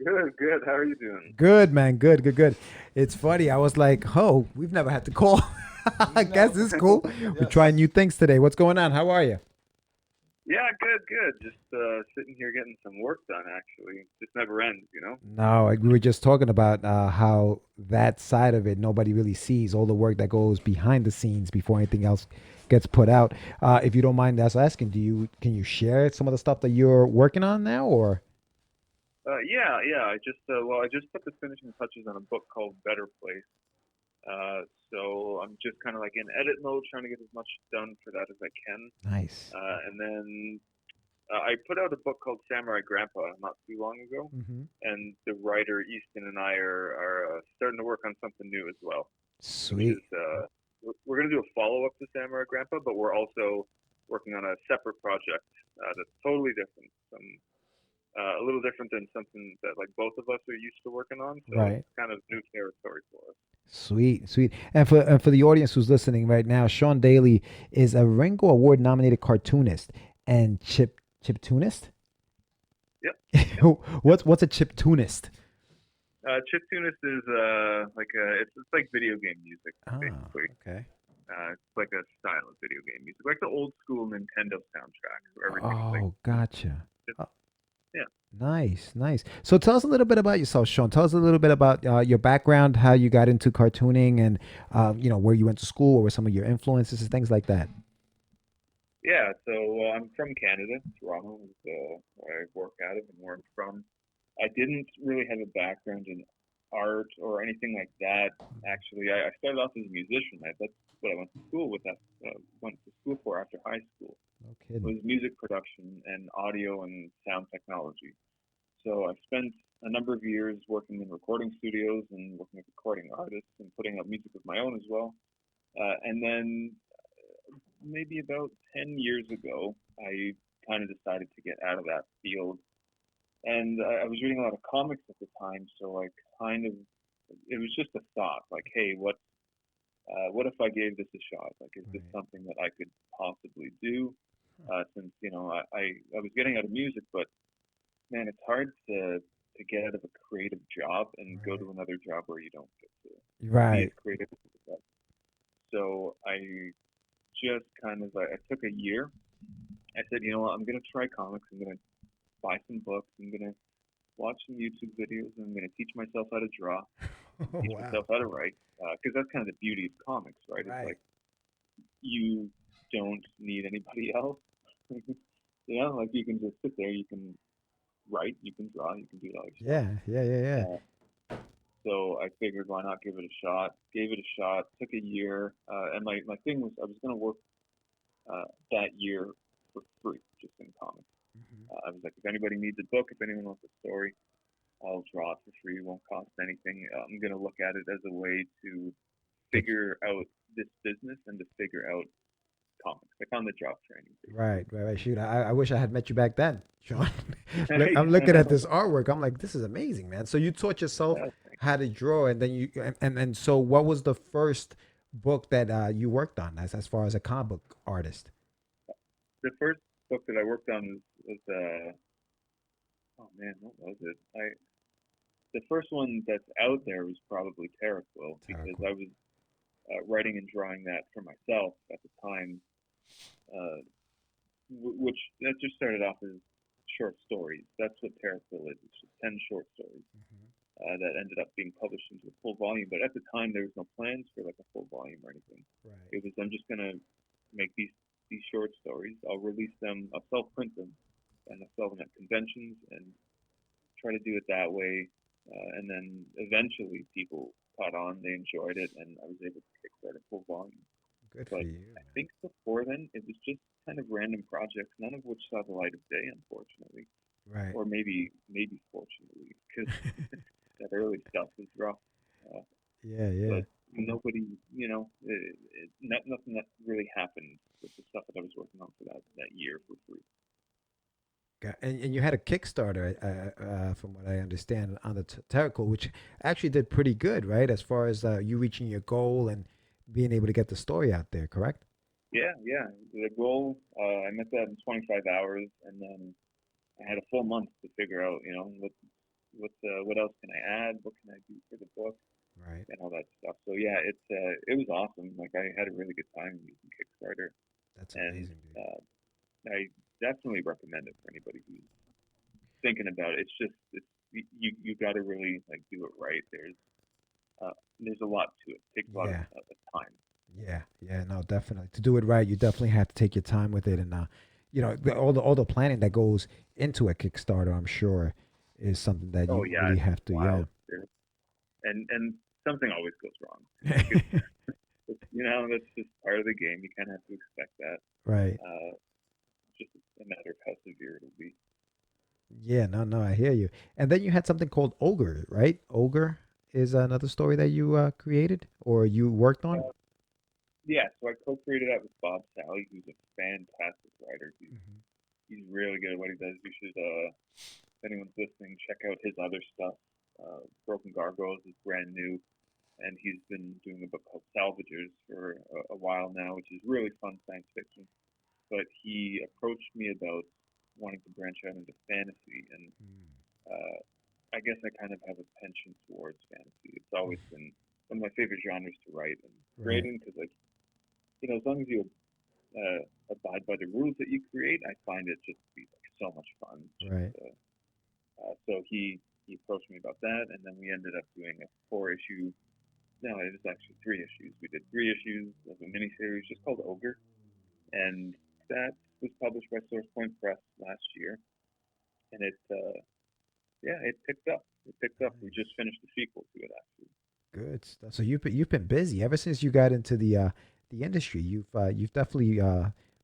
Good. How are you doing? Good, man. Good. It's funny. I was like, oh, we've never had to call. I guess it's cool. We're trying new things today. What's going on? How are you? Yeah, good. Just sitting here getting some work done, actually. Just never ends, you know? No, we were just talking about how that side of it, nobody really sees all the work that goes behind the scenes before anything else gets put out. If you don't mind us asking, can you share some of the stuff that you're working on now, or? Yeah. I just put the finishing touches on a book called Better Place. So I'm just kind of like in edit mode, trying to get as much done for that as I can. Nice. And then I put out a book called Samurai Grandpa not too long ago, and the writer Easton and I are starting to work on something new as well. Sweet. We're going to do a follow-up to Samurai Grandpa, but we're also working on a separate project that's totally different. A little different than something that like both of us are used to working on. So Right. It's kind of new territory for us. Sweet. And for the audience who's listening right now, Shawn Daley is a Ringo Award nominated cartoonist and chiptunist. Yep. What's a chiptunist? Chiptunist is it's like video game music basically. Okay. It's like a style of video game music, like the old school Nintendo soundtracks where everything's like. Oh, gotcha. Yeah. Nice. So tell us a little bit about yourself, Shawn. Tell us a little bit about your background, how you got into cartooning, and where you went to school, what were some of your influences and things like that. Yeah, so I'm from Canada. Toronto is where I work out of and where I'm from. I didn't really have a background in art or anything like that. Actually, I started off as a musician. That's what I went to school with. Went to school for after high school. No It kidding. was music production and audio and sound technology. So I spent a number of years working in recording studios and working with recording artists and putting out music of my own as well. And then maybe about 10 years ago, I kind of decided to get out of that field. And I was reading a lot of comics at the time, so I it was just a thought, like, hey, what if I gave this a shot? Like, is this something that I could possibly do? Since, I was getting out of music, but man, it's hard to get out of a creative job and go to another job where you don't get to be as creative as that. So I just I took a year. I said, I'm going to try comics. I'm going to buy some books. I'm going to watch some YouTube videos. And I'm going to teach myself how to draw, teach myself how to write. Because that's kind of the beauty of comics, right? It's like you don't need anybody else. Like you can just sit there, you can write, you can draw, you can do all that. Yeah. So I figured, why not give it a shot? Gave it a shot. Took a year, and my thing was I was going to work that year for free, just in comics. I was like, if anybody needs a book, if anyone wants a story, I'll draw it for free. It won't cost anything. I'm going to look at it as a way to figure out this business and to figure out comics, like on the job training. Right. Shoot, I wish I had met you back then, Shawn. Look, I'm looking at this artwork. I'm like, this is amazing, man. So you taught yourself how to draw, and then and so what was the first book that you worked on as far as a comic book artist? The first book that I worked on was oh man, what was it? The first one that's out there was probably Terra Quill, because I was writing and drawing that for myself at the time, which that just started off as short stories. That's what Terra Quill is. It's just 10 short stories that ended up being published into a full volume. But at the time, there was no plans for like a full volume or anything. Right. It was, I'm just gonna make these short stories. I'll release them. I'll self-print them, and I'll sell them at conventions and try to do it that way. And then eventually, people caught on. They enjoyed it, and I was able to kickstart a full volume. Good But for you. I think before then, it was just kind of random projects, none of which saw the light of day, unfortunately. Right. Or maybe fortunately, because that early stuff was rough. Yeah. But nobody, nothing that really happened with the stuff that I was working on for that year for free. And you had a Kickstarter, from what I understand, on the Terra Quill, which actually did pretty good, right? As far as you reaching your goal and being able to get the story out there, correct? Yeah. The goal, I met that in 25 hours, and then I had a full month to figure out, what else can I add? What can I do for the book? Right. And all that stuff. So yeah, it was awesome. Like, I had a really good time using Kickstarter. That's And amazing, dude. I definitely recommend it for anybody who's thinking about it. You got to really like do it right. There's a lot to it. It takes a lot of time. Yeah, no, definitely. To do it right, you definitely have to take your time with it, and all the planning that goes into a Kickstarter, I'm sure, is something that you really have to. Wild. And something always goes wrong. That's just part of the game. You kind of have to expect that. Right. Just a matter of how severe it'll be. Yeah, no, I hear you. And then you had something called Ogre, right? Ogre is another story that you created or you worked on. Yeah, so I co-created that with Bob Sally, who's a fantastic writer. He's really good at what he does. You should, if anyone's listening, check out his other stuff. Broken Gargoyles is brand new, and he's been doing a book called Salvagers for a while now, which is really fun science fiction. But he approached me about wanting to branch out into fantasy, and I guess I kind of have a penchant towards fantasy. It's always been one of my favorite genres to write and create in, because, as long as you abide by the rules that you create, I find it just to be so much fun. Right. So he approached me about that, and then we ended up doing a 4-issue. No, it was actually 3 issues. We did 3 issues of a miniseries just called Ogre, and that was published by Source Point Press last year, and it picked up. We just finished the sequel to it, actually. Good stuff. So you've been busy ever since you got into the industry. You've definitely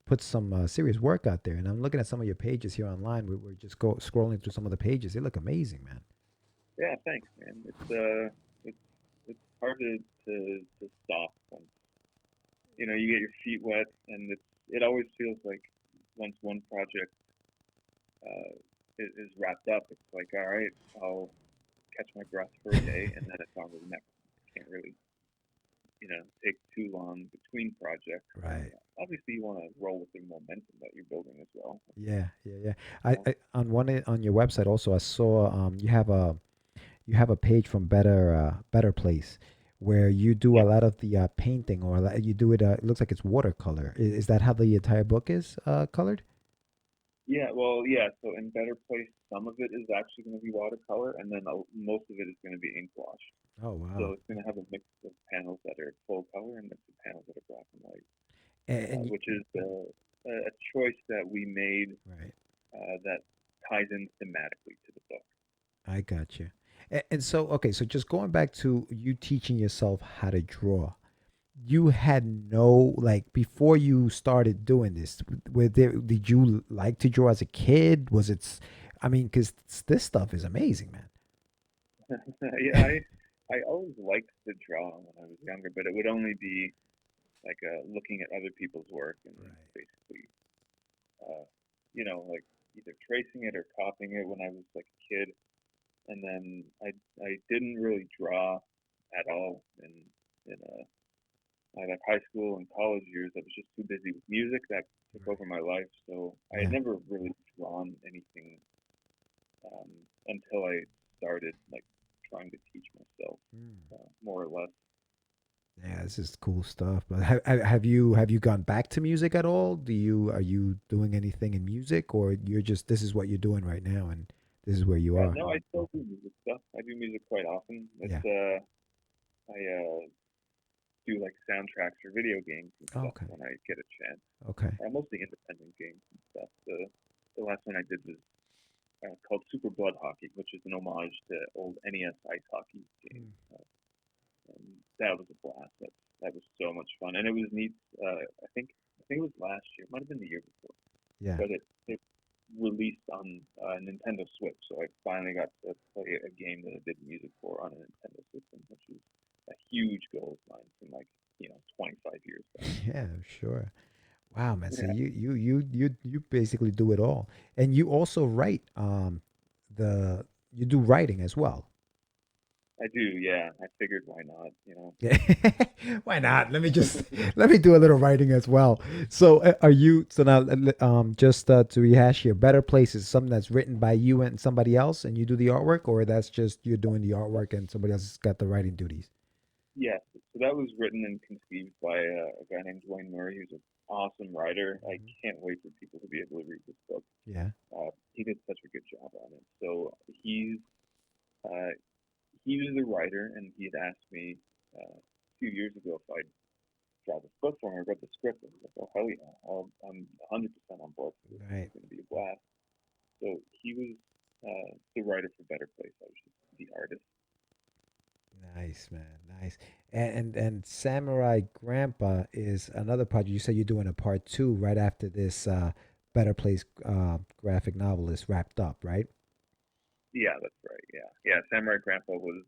put some serious work out there, and I'm looking at some of your pages here online. We're just scrolling through some of the pages. They look amazing, man. Yeah, thanks, man. It's hard to stop when you get your feet wet, and it always feels like once one project is wrapped up, it's like, all right, I'll catch my breath for a day, and then it's on to the next. Can't really take too long between projects. Right. Obviously, you want to roll with the momentum that you're building as well. Yeah. I on your website also I saw you have a page from Better Place where you do a lot of the painting, or you do it. It looks like it's watercolor. Is that how the entire book is colored? Yeah, so in Better Place, some of it is actually going to be watercolor, and then most of it is going to be ink wash. Oh, wow. So it's going to have a mix of panels that are full color and mix of panels that are black and white, which is a choice that we made right. that ties in thematically to the book. I got you. And so, okay, so just going back to you teaching yourself how to draw, you had no, like, before you started doing this, did you like to draw as a kid? Was it, I mean, because this stuff is amazing, man. Yeah, I always liked to draw when I was younger, but it would only be like looking at other people's work and Right. basically, uh, like either tracing it or copying it when I was like a kid. And then I didn't really draw at all in my like high school and college years. I was just too busy with music that took over my life. So I had Yeah. never really drawn anything um, until I started like trying to teach myself, Mm. more or less. Yeah, this is cool stuff. But have you gone back to music at all? Are you doing anything in music, or you're just this is what you're doing right now, and this is where you Yeah, are? no, I still do music stuff. I do music quite often. Yeah. I do like soundtracks for video games and stuff Okay. when I get a chance. Okay. Mostly independent games and stuff. The last one I did was called Super Blood Hockey, which is an homage to old NES ice hockey games. Mm. And that was a blast. That was so much fun, and it was neat. I think it was last year. It might have been the year before, Yeah. but it released on Nintendo Switch, so I finally got to play a game that I did music for on a Nintendo system, which is a huge goal of mine from like 25 years back. Yeah, sure. Wow, man. So Yeah, you basically do it all, and you also write. The you do writing as well. I do. Yeah, I figured why not? Yeah. Why not? Let me do a little writing as well. So are you so now just to rehash here, Better Place is something that's written by you and somebody else and you do the artwork, or that's just you're doing the artwork and somebody else has got the writing duties? Yes. So that was written and conceived by a guy named Dwayne Murray, who's an awesome writer. I Mhm. can't wait for people to be able to read this book. Yeah. He did such a good job on it. So uh, he was the writer, and he had asked me a few years ago if I'd draw this book for him. I read the script, and I was like, "Oh hell yeah, I'm 100% on board for this. This Right. is going to be a blast." So he was the writer for Better Place. I was just the artist. Nice, man. Nice. And Samurai Grandpa is another project. You said you're doing a part two right after this Better Place graphic novel is wrapped up, right? Yeah, that's right. Yeah, yeah. Samurai Grandpa was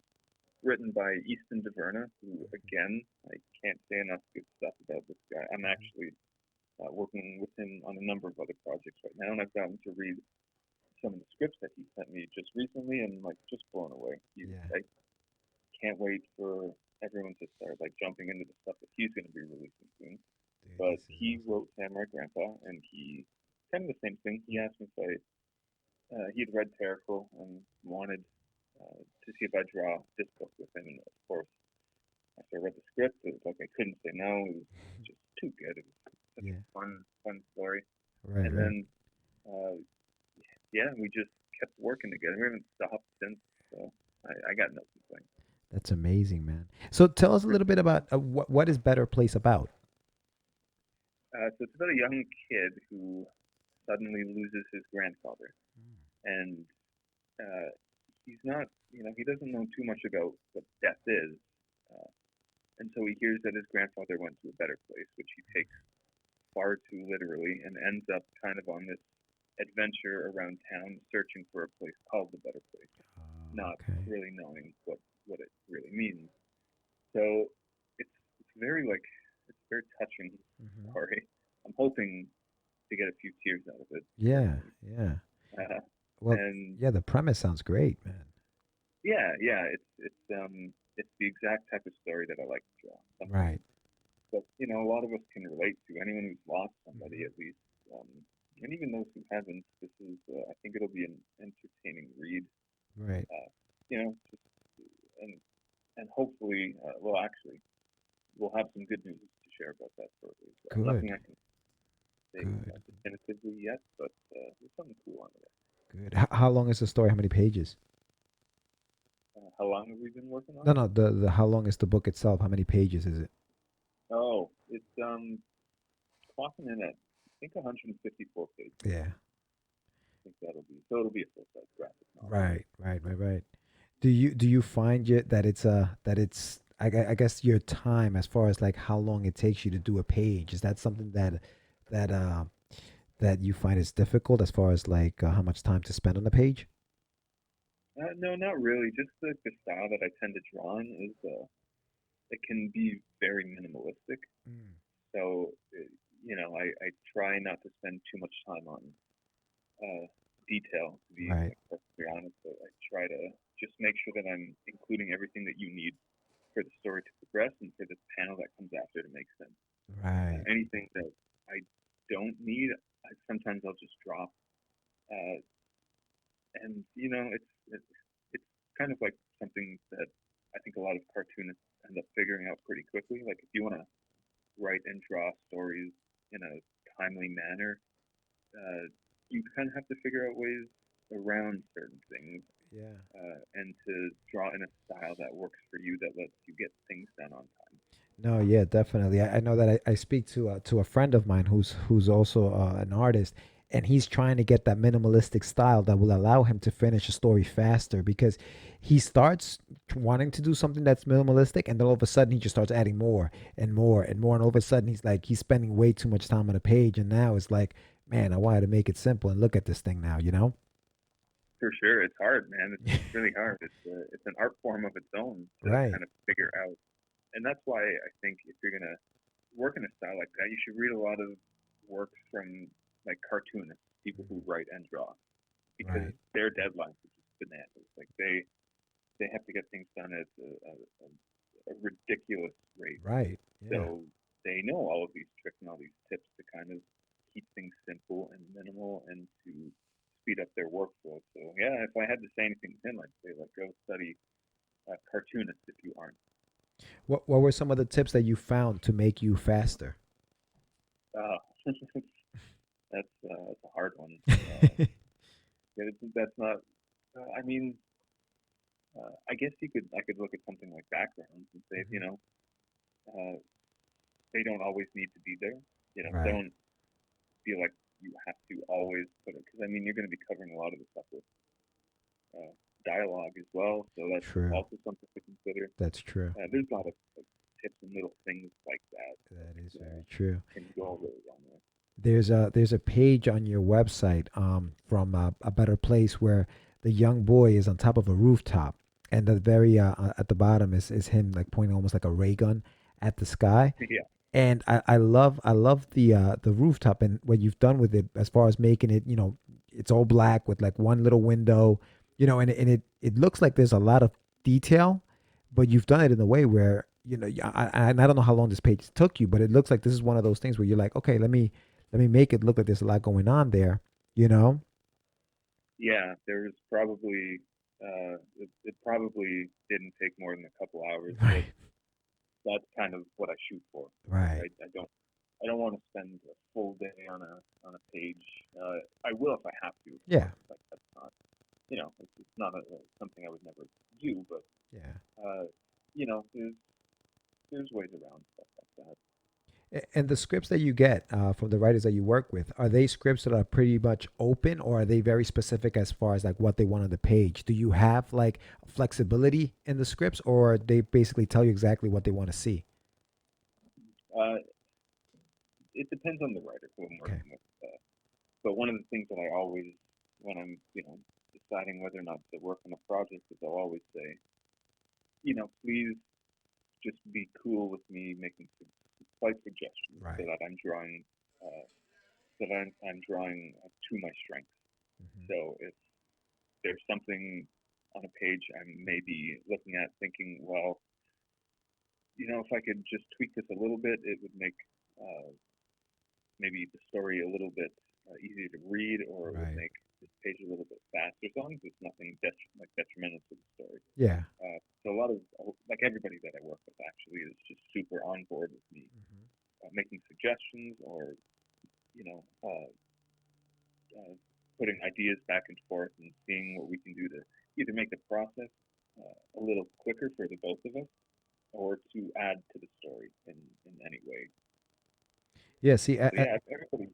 written by Easton DeVerna, who again I can't say enough good stuff about this guy. I'm Mhm. actually working with him on a number of other projects right now, and I've gotten to read some of the scripts that he sent me just recently, and like just blown away. Yeah. I can't wait for everyone to start like jumping into the stuff that he's going to be releasing soon. Dude, But this is he awesome. wrote Samurai Grandpa, and he kind of the same thing. He asked me if he had read Terrible and wanted to see if I draw this book with him. And of course, after I read the script, it was like I couldn't say no. It was just too good. It was such a Yeah. fun story. Right, And right. then, uh, yeah, we just kept working together. We haven't stopped since. So I got no complaints. That's amazing, man. So tell us a little bit about what is Better Place about? So it's about a young kid who suddenly loses his grandfather, and uh, he's not, he doesn't know too much about what death is. Uh, and so he hears that his grandfather went to a better place, which he takes far too literally, and ends up kind of on this adventure around town searching for a place called the better place, not Okay. really knowing what it really means. So it's very like it's a very touching Hmm. story. I'm hoping to get a few tears out of it, Yeah, certainly. yeah. Uh, Well, and yeah, the premise sounds great, man. yeah, it's the exact type of story that I like to draw. Something Right. that a lot of us can relate to. Anyone who's lost somebody, Hmm. at least, um, and even those who haven't. This is, I think, it'll be an entertaining read. Right. Just and hopefully, well, actually, we'll have some good news to share about that shortly as well. Good. Nothing I can say Good. definitively yet, but there's something cool on it. Good. How long is the story? How many pages? How long have we been working on No, it? no. The how long is the book itself? How many pages is it? Oh, it's clocking in at I think 154 pages. Yeah. I think that'll be so. It'll be a full size graphic novel. Right. Right. Right. Right. Do you find that it's I guess your time as far as like how long it takes you to do a page, is that something that that you find is difficult as far as like how much time to spend on the page? No, not really. Just the style that I tend to draw in is it can be very minimalistic. Mm. So I try not to spend too much time on detail, to be Right, like perfectly honest. But I try to just make sure that I'm including everything that you need for the story to progress and for the panel that comes after to make sense. right, Anything that I don't need, sometimes I'll just drop. Uh, and it's kind of like something that I think a lot of cartoonists end up figuring out pretty quickly. Like if you want to write and draw stories in a timely manner, you kind of have to figure out ways around certain things yeah. and to draw in a style that works for you that lets you get things done on time. No, yeah, definitely. I know that I speak to a friend of mine who's also an artist, and he's trying to get that minimalistic style that will allow him to finish a story faster because he starts wanting to do something that's minimalistic, and then all of a sudden he just starts adding more and more and more, and all of a sudden he's spending way too much time on a page, and now it's like, man, I wanted to make it simple and look at this thing now, you know? For sure, it's hard, man. It's really hard. It's an art form of its own to Right. kind of figure out, and that's why I think if you're gonna work in a style like that, you should read a lot of works from like cartoonists, people who write and draw, because Right. their deadlines are just bananas. Like they have to get things done at a ridiculous rate. Right. Yeah. So they know all of these tricks and all these tips to kind of keep things simple and minimal and to speed up their workflow. So yeah, if I had to say anything to him, I'd say like go study cartoonist if you aren't. What were some of the tips that you found to make you faster? Uh, that's a hard one. That's not. I mean, I guess I could look at something like backgrounds and say, uh, they don't always need to be there. Right. Don't feel like you have to always put it because I mean you're going to be covering a lot of the stuff with uh, dialogue as well, so that's True. also something to consider. That's true. There's a lot of like, tips and little things like that That is that very true. can go really long way. There's a page on your website from a better place where the young boy is on top of a rooftop, and the very at the bottom is him like pointing almost like a ray gun at the sky. Yeah, And I love the rooftop and what you've done with it as far as making it, it's all black with like one little window, and it looks like there's a lot of detail, but you've done it in a way where, and I don't know how long this page took you, but it looks like this is one of those things where you're like, okay, let me make it look like there's a lot going on there, you know? yeah. There's probably it probably didn't take more than a couple hours, but Right. that's kind of what I shoot for. Right. I don't want to spend a full day on a page. I will if I have to. Yeah. Like that's not it's not something I would never do, but Yeah. uh, there's ways around stuff like that. And the scripts that you get from the writers that you work with, are they scripts that are pretty much open, or are they very specific as far as like what they want on the page? Do you have like flexibility in the scripts, or they basically tell you exactly what they want to see? Uh, it depends on the writer who I'm Okay. working with. But one of the things that I always, when I'm deciding whether or not to work on a project, is I'll always say, please just be cool with me making some slight suggestions so Right. that I'm drawing I'm drawing to my strengths. Hmm. So if there's something on a page I'm maybe looking at thinking, well, if I could just tweak this a little bit, it would make uh, maybe the story a little bit easier to read, or it would Right. make this page a little bit faster, as long as it's nothing detrimental to the story. Yeah. So a lot of like everybody that I work with actually is just super on board with me Hmm. making suggestions or you know uh, uh, putting ideas back and forth and seeing what we can do to either make the process a little quicker for the both of us or to add to the story in any way. Yeah. See, So yeah, everybody.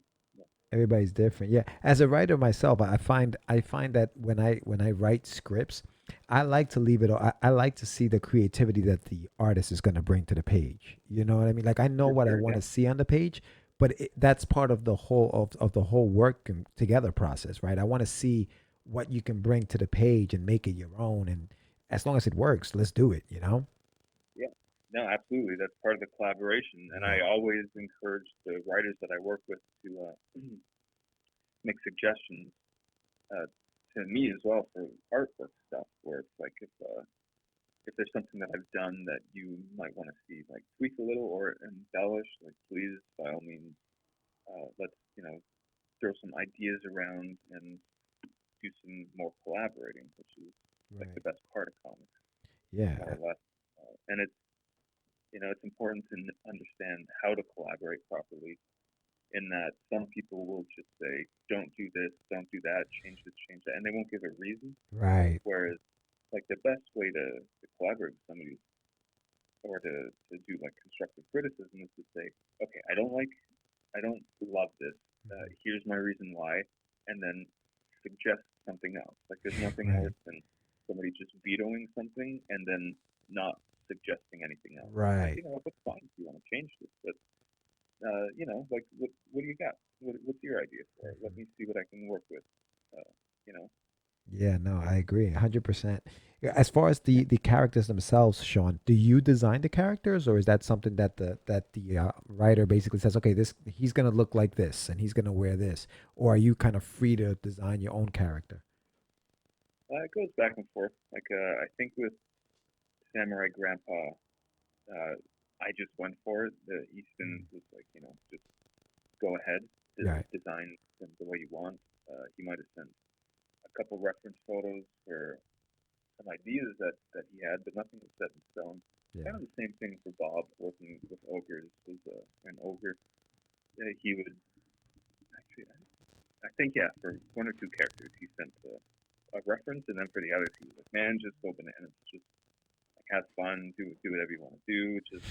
everybody's different. Yeah. As a writer myself, I find that when I write scripts, I like to leave it. I like to see the creativity that the artist is going to bring to the page. You know what I mean? Like I know For what I sure, want yeah. to see on the page, but that's part of the whole of the whole work and together process, right? I want to see what you can bring to the page and make it your own. And as long as it works, let's do it. You know? Yeah. No, absolutely. That's part of the collaboration, and I Yeah. always encourage the writers that I work with to make suggestions uh, to me as well for artwork stuff. Where it's like if there's something that I've done that you might want to see like tweak a little or embellish, like please by all means, let's throw some ideas around and do some more collaborating, which is like Right. the best part of comics, more Yeah. or less. And it's important to understand how to collaborate properly. In that some people will just say, "Don't do this, don't do that, change that," and they won't give a reason. Right. Whereas, like the best way to collaborate with somebody or to do like constructive criticism is to say, "Okay, I don't love this. Here's my reason why," and then suggest something else. Like there's nothing Right. worse than somebody just vetoing something and then not suggesting anything else. Like Right. that's fine if you want to change this, but like what do you got? What's your idea for it? Let me see what I can work with. Uh, you know, Yeah, no, I agree, 100%. Yeah, as far as yeah. the characters themselves, Sean, do you design the characters, or is that something that the writer basically says, okay, this he's gonna look like this, and he's gonna wear this, or are you kind of free to design your own character? It goes back and forth. Like I think with Samurai Grandpa, uh, I just went for it. The Easton Mm. was like, just go ahead, Right. design them the way you want. He might have sent a couple reference photos for some ideas that he had, but nothing was set in stone. Yeah. Kind of the same thing for Bob working with ogres. Was an ogre. He would actually, I think, yeah, for one or two characters he sent a reference, and then for the others he was like, man, just go bananas, just like have fun, do whatever you want to do. Just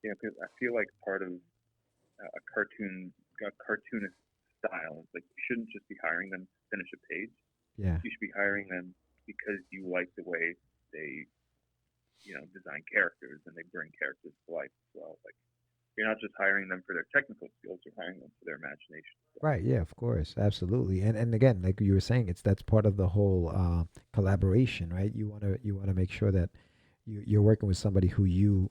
because I feel like part of a cartoonist style is like you shouldn't just be hiring them to finish a page. Yeah. You should be hiring them because you like the way they design characters and they bring characters to life as well. Like you're not just hiring them for their technical skills, you're hiring them for their imagination as well. Right. Yeah. Of course. Absolutely. And again, like you were saying, it's that's part of the whole collaboration, right? You wanna make sure that you're working with somebody who you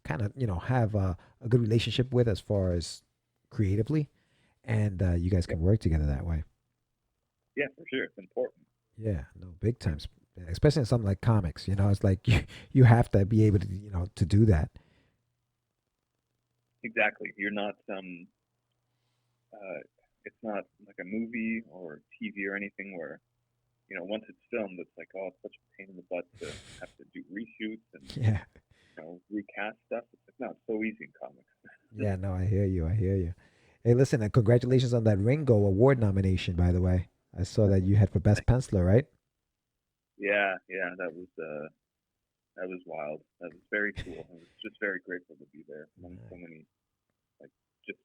kind of have a good relationship with as far as creatively, and you guys Yep. can work together that way. Yeah, for sure. It's important. Yeah, no, big times, especially in something like comics. It's like you have to be able to to do that. Exactly. You're not it's not like a movie or TV or anything where, once it's filmed it's like, oh, it's such a pain in the butt to have to do reshoots and, Yeah, recast stuff. It's like, no, it's so easy in comics. yeah, no, I hear you. I hear you. Hey, listen, and congratulations on that Ringo Award nomination. By the way, I saw that you had for best penciler, right? Yeah, yeah, that was wild. That was very cool. I was just very grateful to be there among so Nice. many, like, just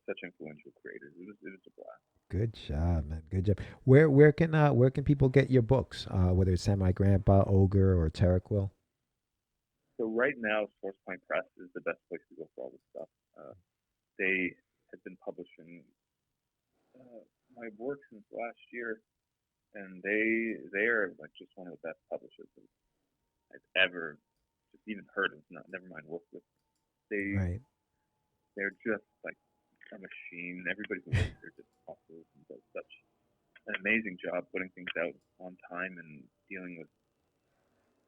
such influential creators. It was a blast. Good job, man. Good job. Where can people get your books? Whether it's Samurai Grandpa, Ogre, or Terraquil? So right now, Source Point Press is the best place to go for all this stuff. They have been publishing uh, my work since last year, and they are like just one of the best publishers I've ever just even heard of. Not never mind worked with. They Right. they're just like a machine. Everybody who works there just hustles and does such an amazing job putting things out on time and dealing with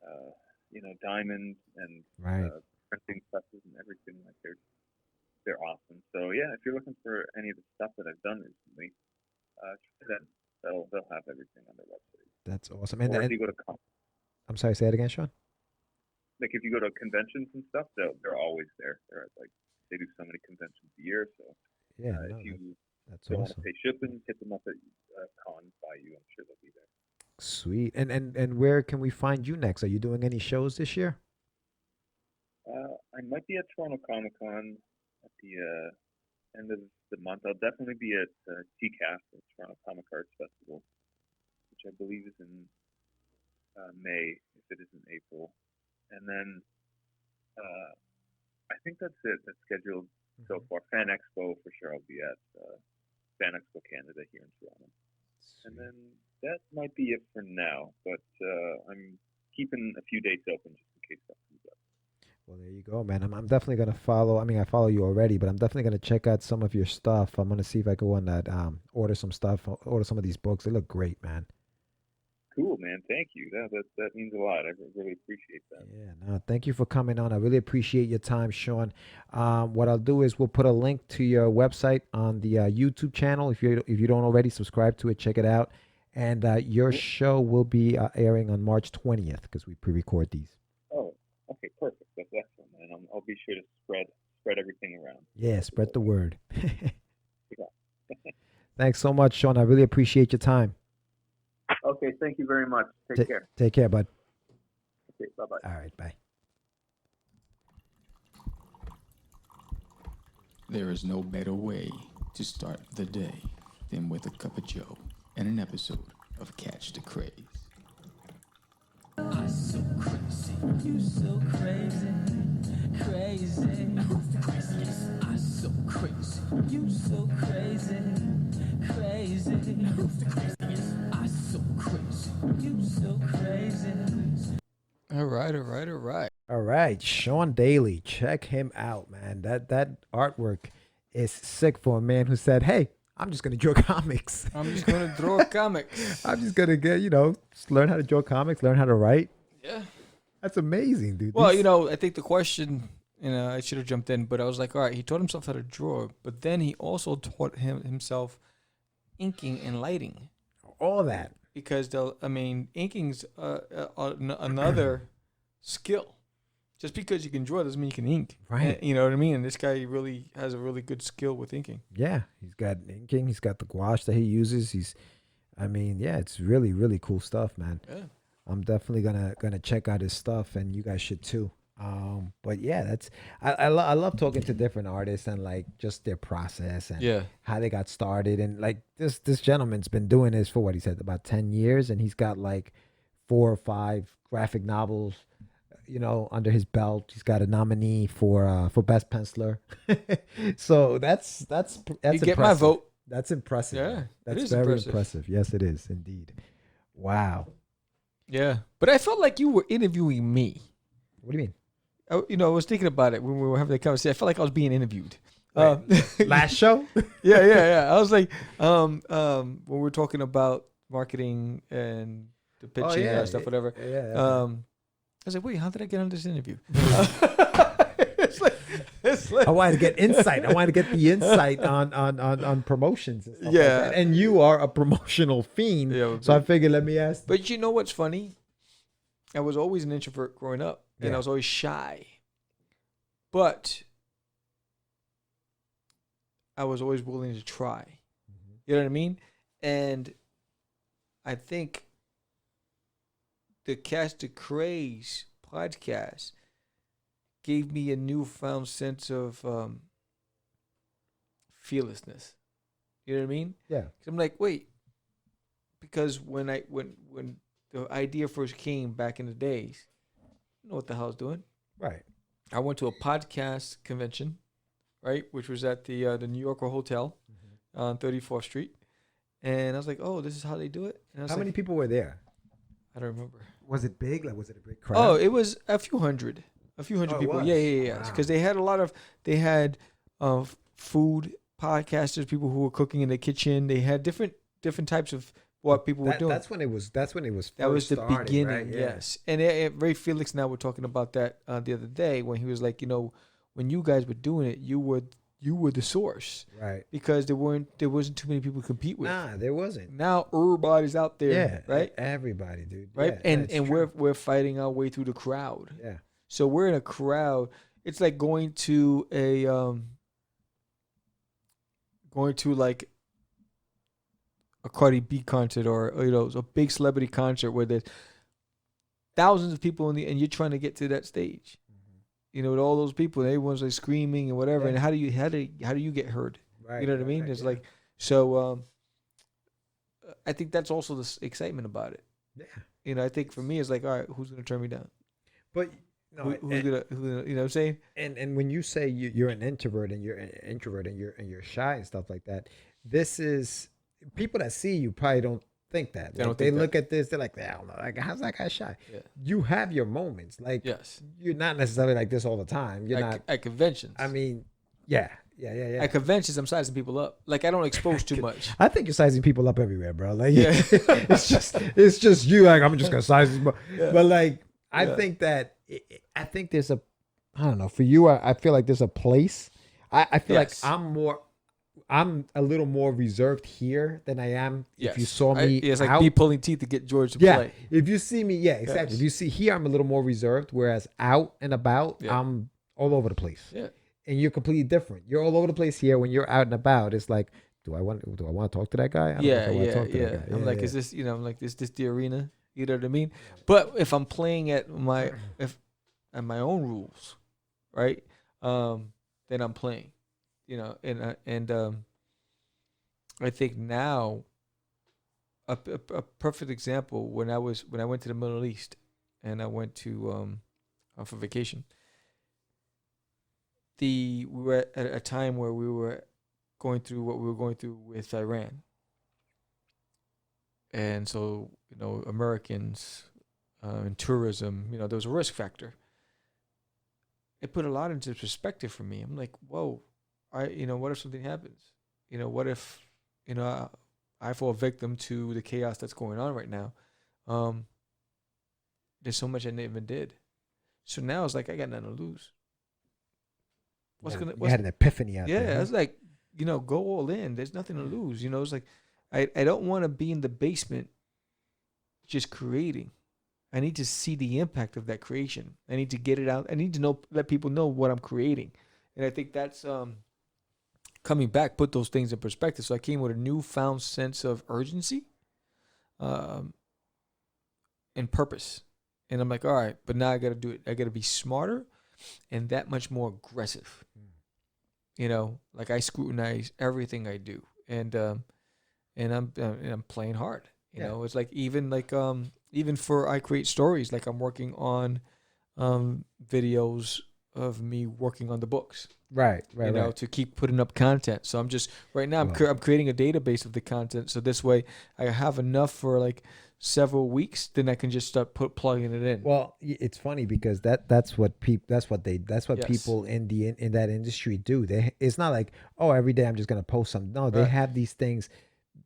uh, diamonds and Right. printing presses and everything. Like they're awesome. So yeah, if you're looking for any of the stuff that I've done recently, then they'll have everything on their website. That's awesome. Or if you go to I'm sorry, say it again, Sean. like if you go to conventions and stuff, they're always there. They're at, like they do so many conventions a year. So Yeah, if no, you that's don't want to awesome. pay shipping, hit them up at cons by you. I'm sure they'll be there. Sweet. And where can we find you next? Are you doing any shows this year? I might be at Toronto Comic Con at the end of the month. I'll definitely be at TCAF, the Toronto Comic Arts Festival, which I believe is in May if it isn't April, and then I think that's it. That's scheduled so far. Fan Expo for sure. I'll be at Fan Expo Canada here in Toronto, and then that might be it for now. But I'm keeping a few dates open just in case stuff comes up. Well, there you go, man. I'm definitely gonna follow. I mean, I follow you already, but I'm definitely gonna check out some of your stuff. I'm gonna see if I go on that, order some stuff, order some of these books. They look great, man. Cool, man. Thank you. That means a lot. I really appreciate that. Yeah, no, thank you for coming on. I really appreciate your time, Shawn. What I'll do is we'll put a link to your website on the YouTube channel. If you don't already subscribe to it, check it out. And your show will be airing on March 20th because we pre-record these. Oh, okay, perfect. That's excellent, man. I'll be sure to spread everything around. Yeah, spread the word. Thanks so much, Shawn. I really appreciate your time. Okay, thank you very much. Take care. Take care, bud. Okay, bye-bye. All right, bye. There is no better way to start the day than with a cup of joe and an episode of Catch Da Craze. I'm so crazy, you so crazy, crazy. I'm so crazy, you so crazy, crazy. I'm so crazy, you so crazy. All right. All right, Shawn Daley, check him out, man. That artwork is sick for a man who said, "Hey, I'm just gonna draw comics. I'm just gonna draw comics. I'm just gonna get just learn how to draw comics, learn how to write." Yeah. That's amazing, dude. Well, I think the question, I should have jumped in, but I was like, all right, he taught himself how to draw, but then he also taught himself inking and lighting. all that. Because inking's another skill. Just because you can draw doesn't mean you can ink. Right. You know what I mean? And this guy really has a really good skill with inking. Yeah, he's got inking. He's got the gouache that he uses. It's really, really cool stuff, man. Yeah. I'm definitely gonna check out his stuff, and you guys should too. But yeah, I love talking to different artists and like just their process and how they got started. And like this gentleman's been doing this for what he said about 10 years, and he's got like 4 or 5 graphic novels, under his belt. He's got a nominee for best penciler. So that's you impressive. get my vote. That's impressive. Yeah, man. That's it is very impressive. Yes, it is indeed. Wow. Yeah, but I felt like you were interviewing me. What do you mean? I was thinking about it when we were having the conversation. I felt like I was being interviewed. Last show? Yeah. I was like, when we were talking about marketing and the pitching and stuff, whatever. Yeah. I was like, wait, how did I get on this interview? it's like I wanted to get insight. I wanted to get the insight on promotions and stuff like that. And you are a promotional fiend. Yeah, so I figured let me ask. But you know what's funny? I was always an introvert growing up. And I was always shy. But I was always willing to try. Mm-hmm. You know what I mean? And I think the Catch Da Craze podcast gave me a newfound sense of fearlessness. You know what I mean? Yeah. 'Cause I'm like, wait. Because when the idea first came back in the days, know what the hell I was doing. Right. I went to a podcast convention, right, which was at the New Yorker Hotel on 34th Street. And I was like, oh, this is how they do it? And how many people were there? I don't remember. Was it big? Like, was it a big crowd? Oh, it was a few hundred. People. Yeah. Because they had food podcasters, people who were cooking in the kitchen. They had different types of what people were doing. That's when it was. That was the starting, beginning. Right? Yeah. Yes, and Ray Felix and I were talking about that the other day when he was like, when you guys were doing it, you were the source, right? Because there wasn't too many people to compete with. Nah, there wasn't. Now everybody's out there. Yeah, right. Everybody, dude. Right, yeah, and we're fighting our way through the crowd. Yeah. So we're in a crowd. It's like going to a Cardi B concert or a big celebrity concert where there's thousands of people and you're trying to get to that stage, with all those people and everyone's like screaming and whatever. Yeah. And how do you get heard? Right, you know what I mean? Right, it's like so. I think that's also the excitement about it. Yeah. I think for me, it's like, all right, who's gonna turn me down? But no, Who's gonna, you know what I'm saying? and when you say you're an introvert and you're an introvert and you're shy and stuff like that, this is people that see you probably don't think that. They don't They think that. look at this, they're like, I don't know, like how's that guy shy? Yeah. You have your moments, like Yes. you're not necessarily like this all the time. You're not. At conventions. I mean, yeah. At conventions, I'm sizing people up. Like I don't expose too much. I think you're sizing people up everywhere, bro. Like, Yeah. it's just you. Like, I'm just gonna size these, but like, I Yeah. think that I think there's a, I don't know. For you, I feel like there's a place. I feel Yes. like I'm a little more reserved here than I am if you Yes. saw me. It's like out. me pulling teeth to get George to Yeah, play. if you see me, yeah, exactly. Yes. If you see here, I'm a little more reserved, whereas out and about, Yeah. I'm all over the place. Yeah. And you're completely different. You're all over the place here. When you're out and about, it's like, do I want to talk to that guy? I don't know if I wanna talk to that guy. I'm like, is this, I'm like, is this the arena? You know what I mean? But if I'm playing at my own rules, right? Then I'm playing, and I think now a perfect example when I went to the Middle East and I went to for vacation. We were at a time where we were going through what we were going through with Iran. And so, Americans in tourism, there was a risk factor. It put a lot into perspective for me. I'm like, whoa, what if something happens? What if, I fall victim to the chaos that's going on right now? There's so much I never did. So now it's like, I got nothing to lose. You had an epiphany out there. Yeah, huh? it's like, go all in. There's nothing to lose. It's like, I don't want to be in the basement just creating. I need to see the impact of that creation. I need to get it out. I need to let people know what I'm creating. And I think that's coming back, put those things in perspective. So I came with a newfound sense of urgency and purpose. And I'm like, all right, but now I got to do it. I got to be smarter and that much more aggressive. Like I scrutinize everything I do, and I'm playing hard. It's like even for I create stories. Like I'm working on videos of me working on the books. Right. To keep putting up content. So I'm just right now I'm creating a database of the content. So this way I have enough for like several weeks, then I can just start plugging it in. Well, it's funny because that's what people in that industry do. It's not like, oh, every day I'm just gonna post something. No, they have these things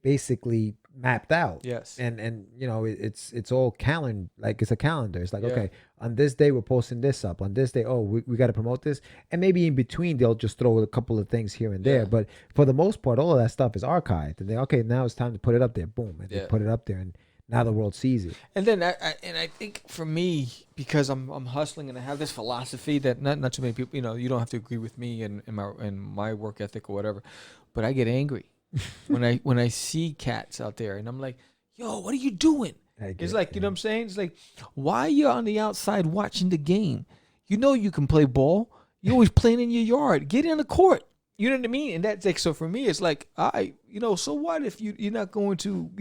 basically mapped out. Yes. And it's all calendar, like it's a calendar. It's like, okay, on this day we're posting this up. On this day, oh, we got to promote this. And maybe in between they'll just throw a couple of things here and there. Yeah. But for the most part, all of that stuff is archived. And they, okay, now it's time to put it up there. Boom. And they put it up there, and now the world sees it. And then I think for me, because I'm hustling and I have this philosophy that not too many people, you don't have to agree with me and my work ethic or whatever, but I get angry when I see cats out there and I'm like, yo, what are you doing? It's like, you know what I'm saying? It's like, why you're on the outside watching the game? You can play ball. You're always playing in your yard. Get in the court. You know what I mean? And that's like, so for me, it's like, so what if you're not going to,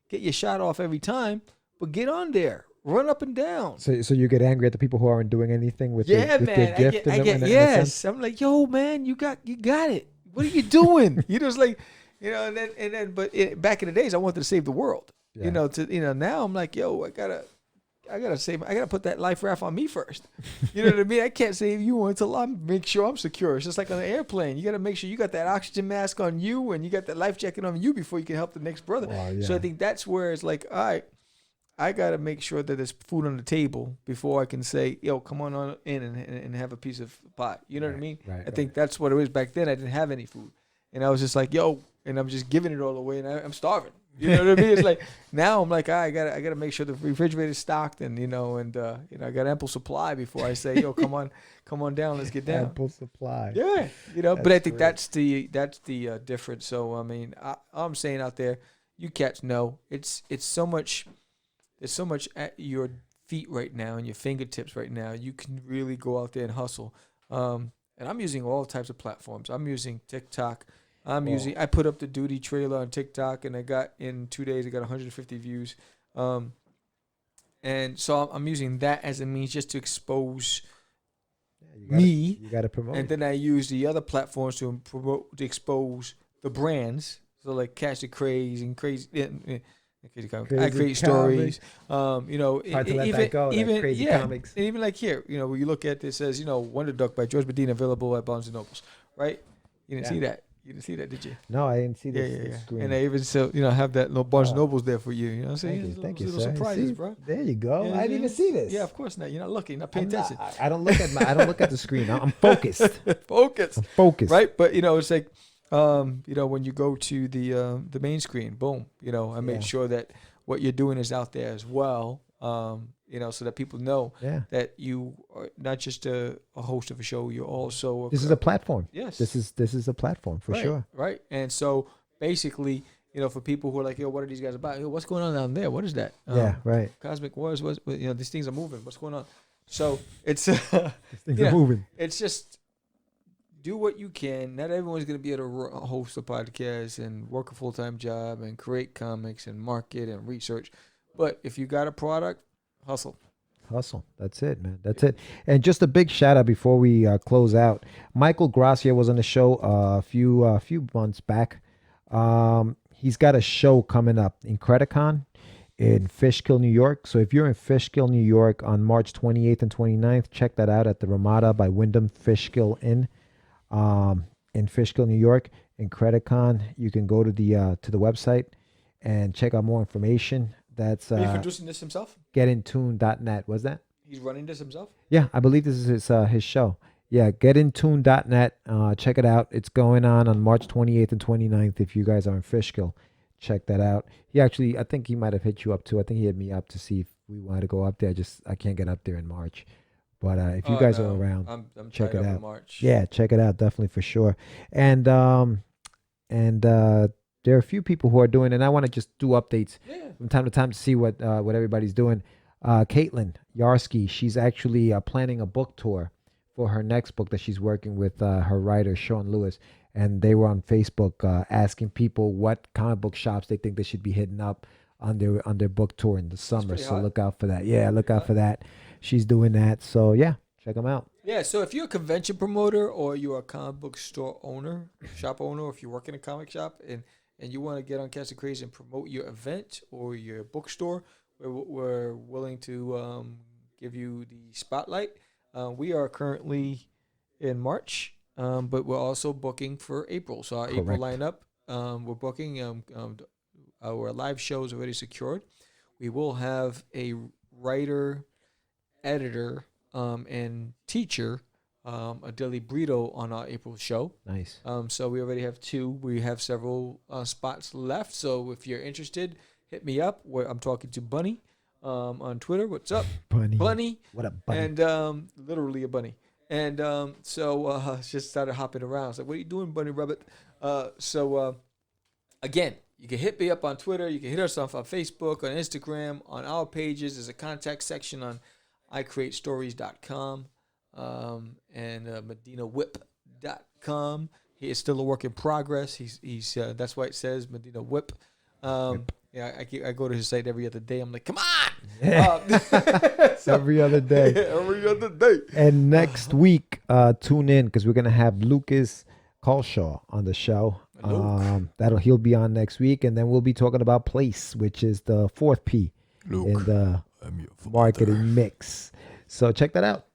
get your shot off every time, but get on there, run up and down. So you get angry at the people who aren't doing anything with their gift. Yes, I'm like, yo, man, you got it. What are you doing? It's like, and then, but back in the days, I wanted to save the world. Yeah. Now I'm like, yo, I gotta put that life raft on me first. You know what I mean? I can't save you until I make sure I'm secure. It's just like on an airplane. You got to make sure you got that oxygen mask on you and you got that life jacket on you before you can help the next brother. Wow, yeah. So I think that's where it's like, all right, I got to make sure that there's food on the table before I can say, yo, come on in and have a piece of pie. You know what I mean? Right, I think that's what it was back then. I didn't have any food. And I was just like, yo, and I'm just giving it all away and I'm starving. You know what I mean? It's like now I'm like, I gotta make sure the refrigerator's stocked and I got ample supply before I say, yo, come on down, let's get down. Ample supply. Yeah, but I think that's the difference. So I mean, I'm saying out there, you cats know it's so much. There's so much at your feet right now and your fingertips right now. You can really go out there and hustle. And I'm using all types of platforms. I'm using TikTok. I put up the duty trailer on TikTok and in 2 days, I got 150 views. And so I'm using that as a means just to expose You got to promote. and then I use the other platforms to promote, to expose the brands. So like Catch the Craze and Crazy. I create stories. You know, Hard to let that go. Even Crazy Comics. And even like here, you know, where you look at this, says, you know, Wonder Duck by George Medina, available at Barnes and Nobles, right? You didn't see that. You didn't see that, did you? No, I didn't see this screen. And I even sell, you know, have that little Barnes and Nobles there for you. You know what I'm saying? Thank you, little sir. surprises, See, bro. there you go. I didn't even see this. Yeah, of course not. You're not looking. You're not paying attention. I don't look at I don't look at the screen. I'm focused. Focus. I'm focused. Right, but you know, it's like, you know, when you go to the main screen, boom, you know, I made sure that what you're doing is out there as well. You know, so that people know that you are not just a host of a show, you're also this is a platform. Yes, this is a platform for sure. Right, and so basically, you know, for people who are like, yo, what are these guys about? Yo, what's going on down there? What is that? Right. Cosmic Wars. You know, these things are moving. What's going on? So it's these things are moving. It's just do what you can. Not everyone's going to be able to host a podcast and work a full-time job and create comics and market and research. But if you got a product, hustle. That's it, man. That's it. And just a big shout out before we close out. Michael Gracia was on the show a few months back. He's got a show coming up in Credicon in Fishkill, New York. So if you're in Fishkill, New York on March 28th and 29th, check that out at the Ramada by Wyndham Fishkill Inn in Fishkill, New York. In Credicon, you can go to the website and check out more information. That's Are you producing this himself? GetInTune.net. Was that? He's running this himself? Yeah, I believe this is his show. Yeah, GetInTune.net. Check it out. It's going on March 28th and 29th. If you guys are in Fishkill, check that out. He actually, I think he might have hit you up too. I think he hit me up to see if we wanted to go up there. I can't get up there in March. But if you guys are around, I'm check it out. March. Yeah, check it out. Definitely for sure. And there are a few people who are doing, and I want to just do updates from time to time to see what everybody's doing. Caitlin Yarsky, she's actually planning a book tour for her next book that she's working with her writer, Shawn Lewis. And they were on Facebook asking people what comic book shops they think they should be hitting up on their book tour in the summer. So look out for that. Yeah, look out for that. She's doing that. So, yeah, check them out. Yeah, so if you're a convention promoter or you're a comic book store owner, shop owner, or if you work in a comic shop and you want to get on Catch Da Craze and promote your event or your bookstore, we're willing to give you the spotlight. We are currently in March, but we're also booking for April. So our April lineup, we're booking. Our live show is already secured. We will have a writer, editor, and teacher, Daley Brito, on our April show. Nice. So we already have 2. We have several spots left. So if you're interested, hit me up. I'm talking to Bunny on Twitter. What's up, Bunny? What up, Bunny? And literally a bunny. And so just started hopping around. I was like, what are you doing, Bunny Rabbit? Again, you can hit me up on Twitter. You can hit us off on Facebook, on Instagram, on our pages. There's a contact section on iCreateStories.com and MedinaWhip.com. He is still a work in progress. He's that's why it says Medina Whip. Yeah, I go to his site every other day. I'm like, come on! Every other day. Every other day. And next week, tune in because we're gonna have Lucas Colshaw on the show. He'll be on next week, and then we'll be talking about Place, which is the 4th P in the marketing mix. So check that out.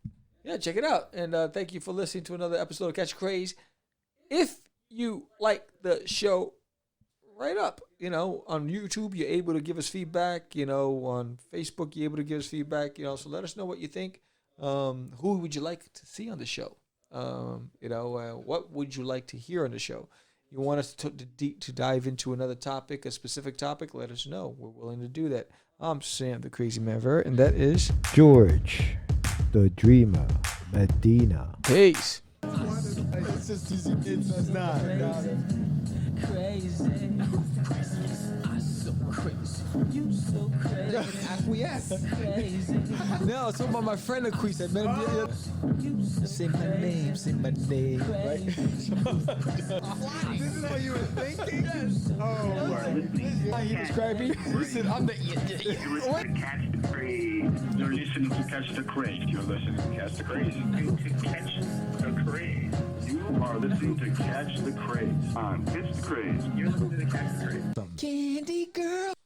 Yeah, check it out. And thank you for listening to another episode of Catch Da Craze. If you like the show, write up. You know, on YouTube, you're able to give us feedback. You know, on Facebook, you're able to give us feedback. You know, so let us know what you think. Who would you like to see on the show? You know, what would you like to hear on the show? You want us to dive into another topic, a specific topic? Let us know. We're willing to do that. I'm Sam, the Crazy Man Verrett, and that is George, the Dreamer, Medina. Peace. Crazy. I'm so crazy. You so crazy. Acquiesce. No, it's about my friend acquiesced. I met him the other. Say my name, right? This is what you were thinking? Yes. Oh, He described me. He said, I'm the. You're listening to Catch the Craze. You're listening to Catch the Craze. You're listening to Catch the Craze. To Catch the Craze. You are listening to Catch the Craze on Catch the Craze. You're listening to Catch the Craze. Candy girl.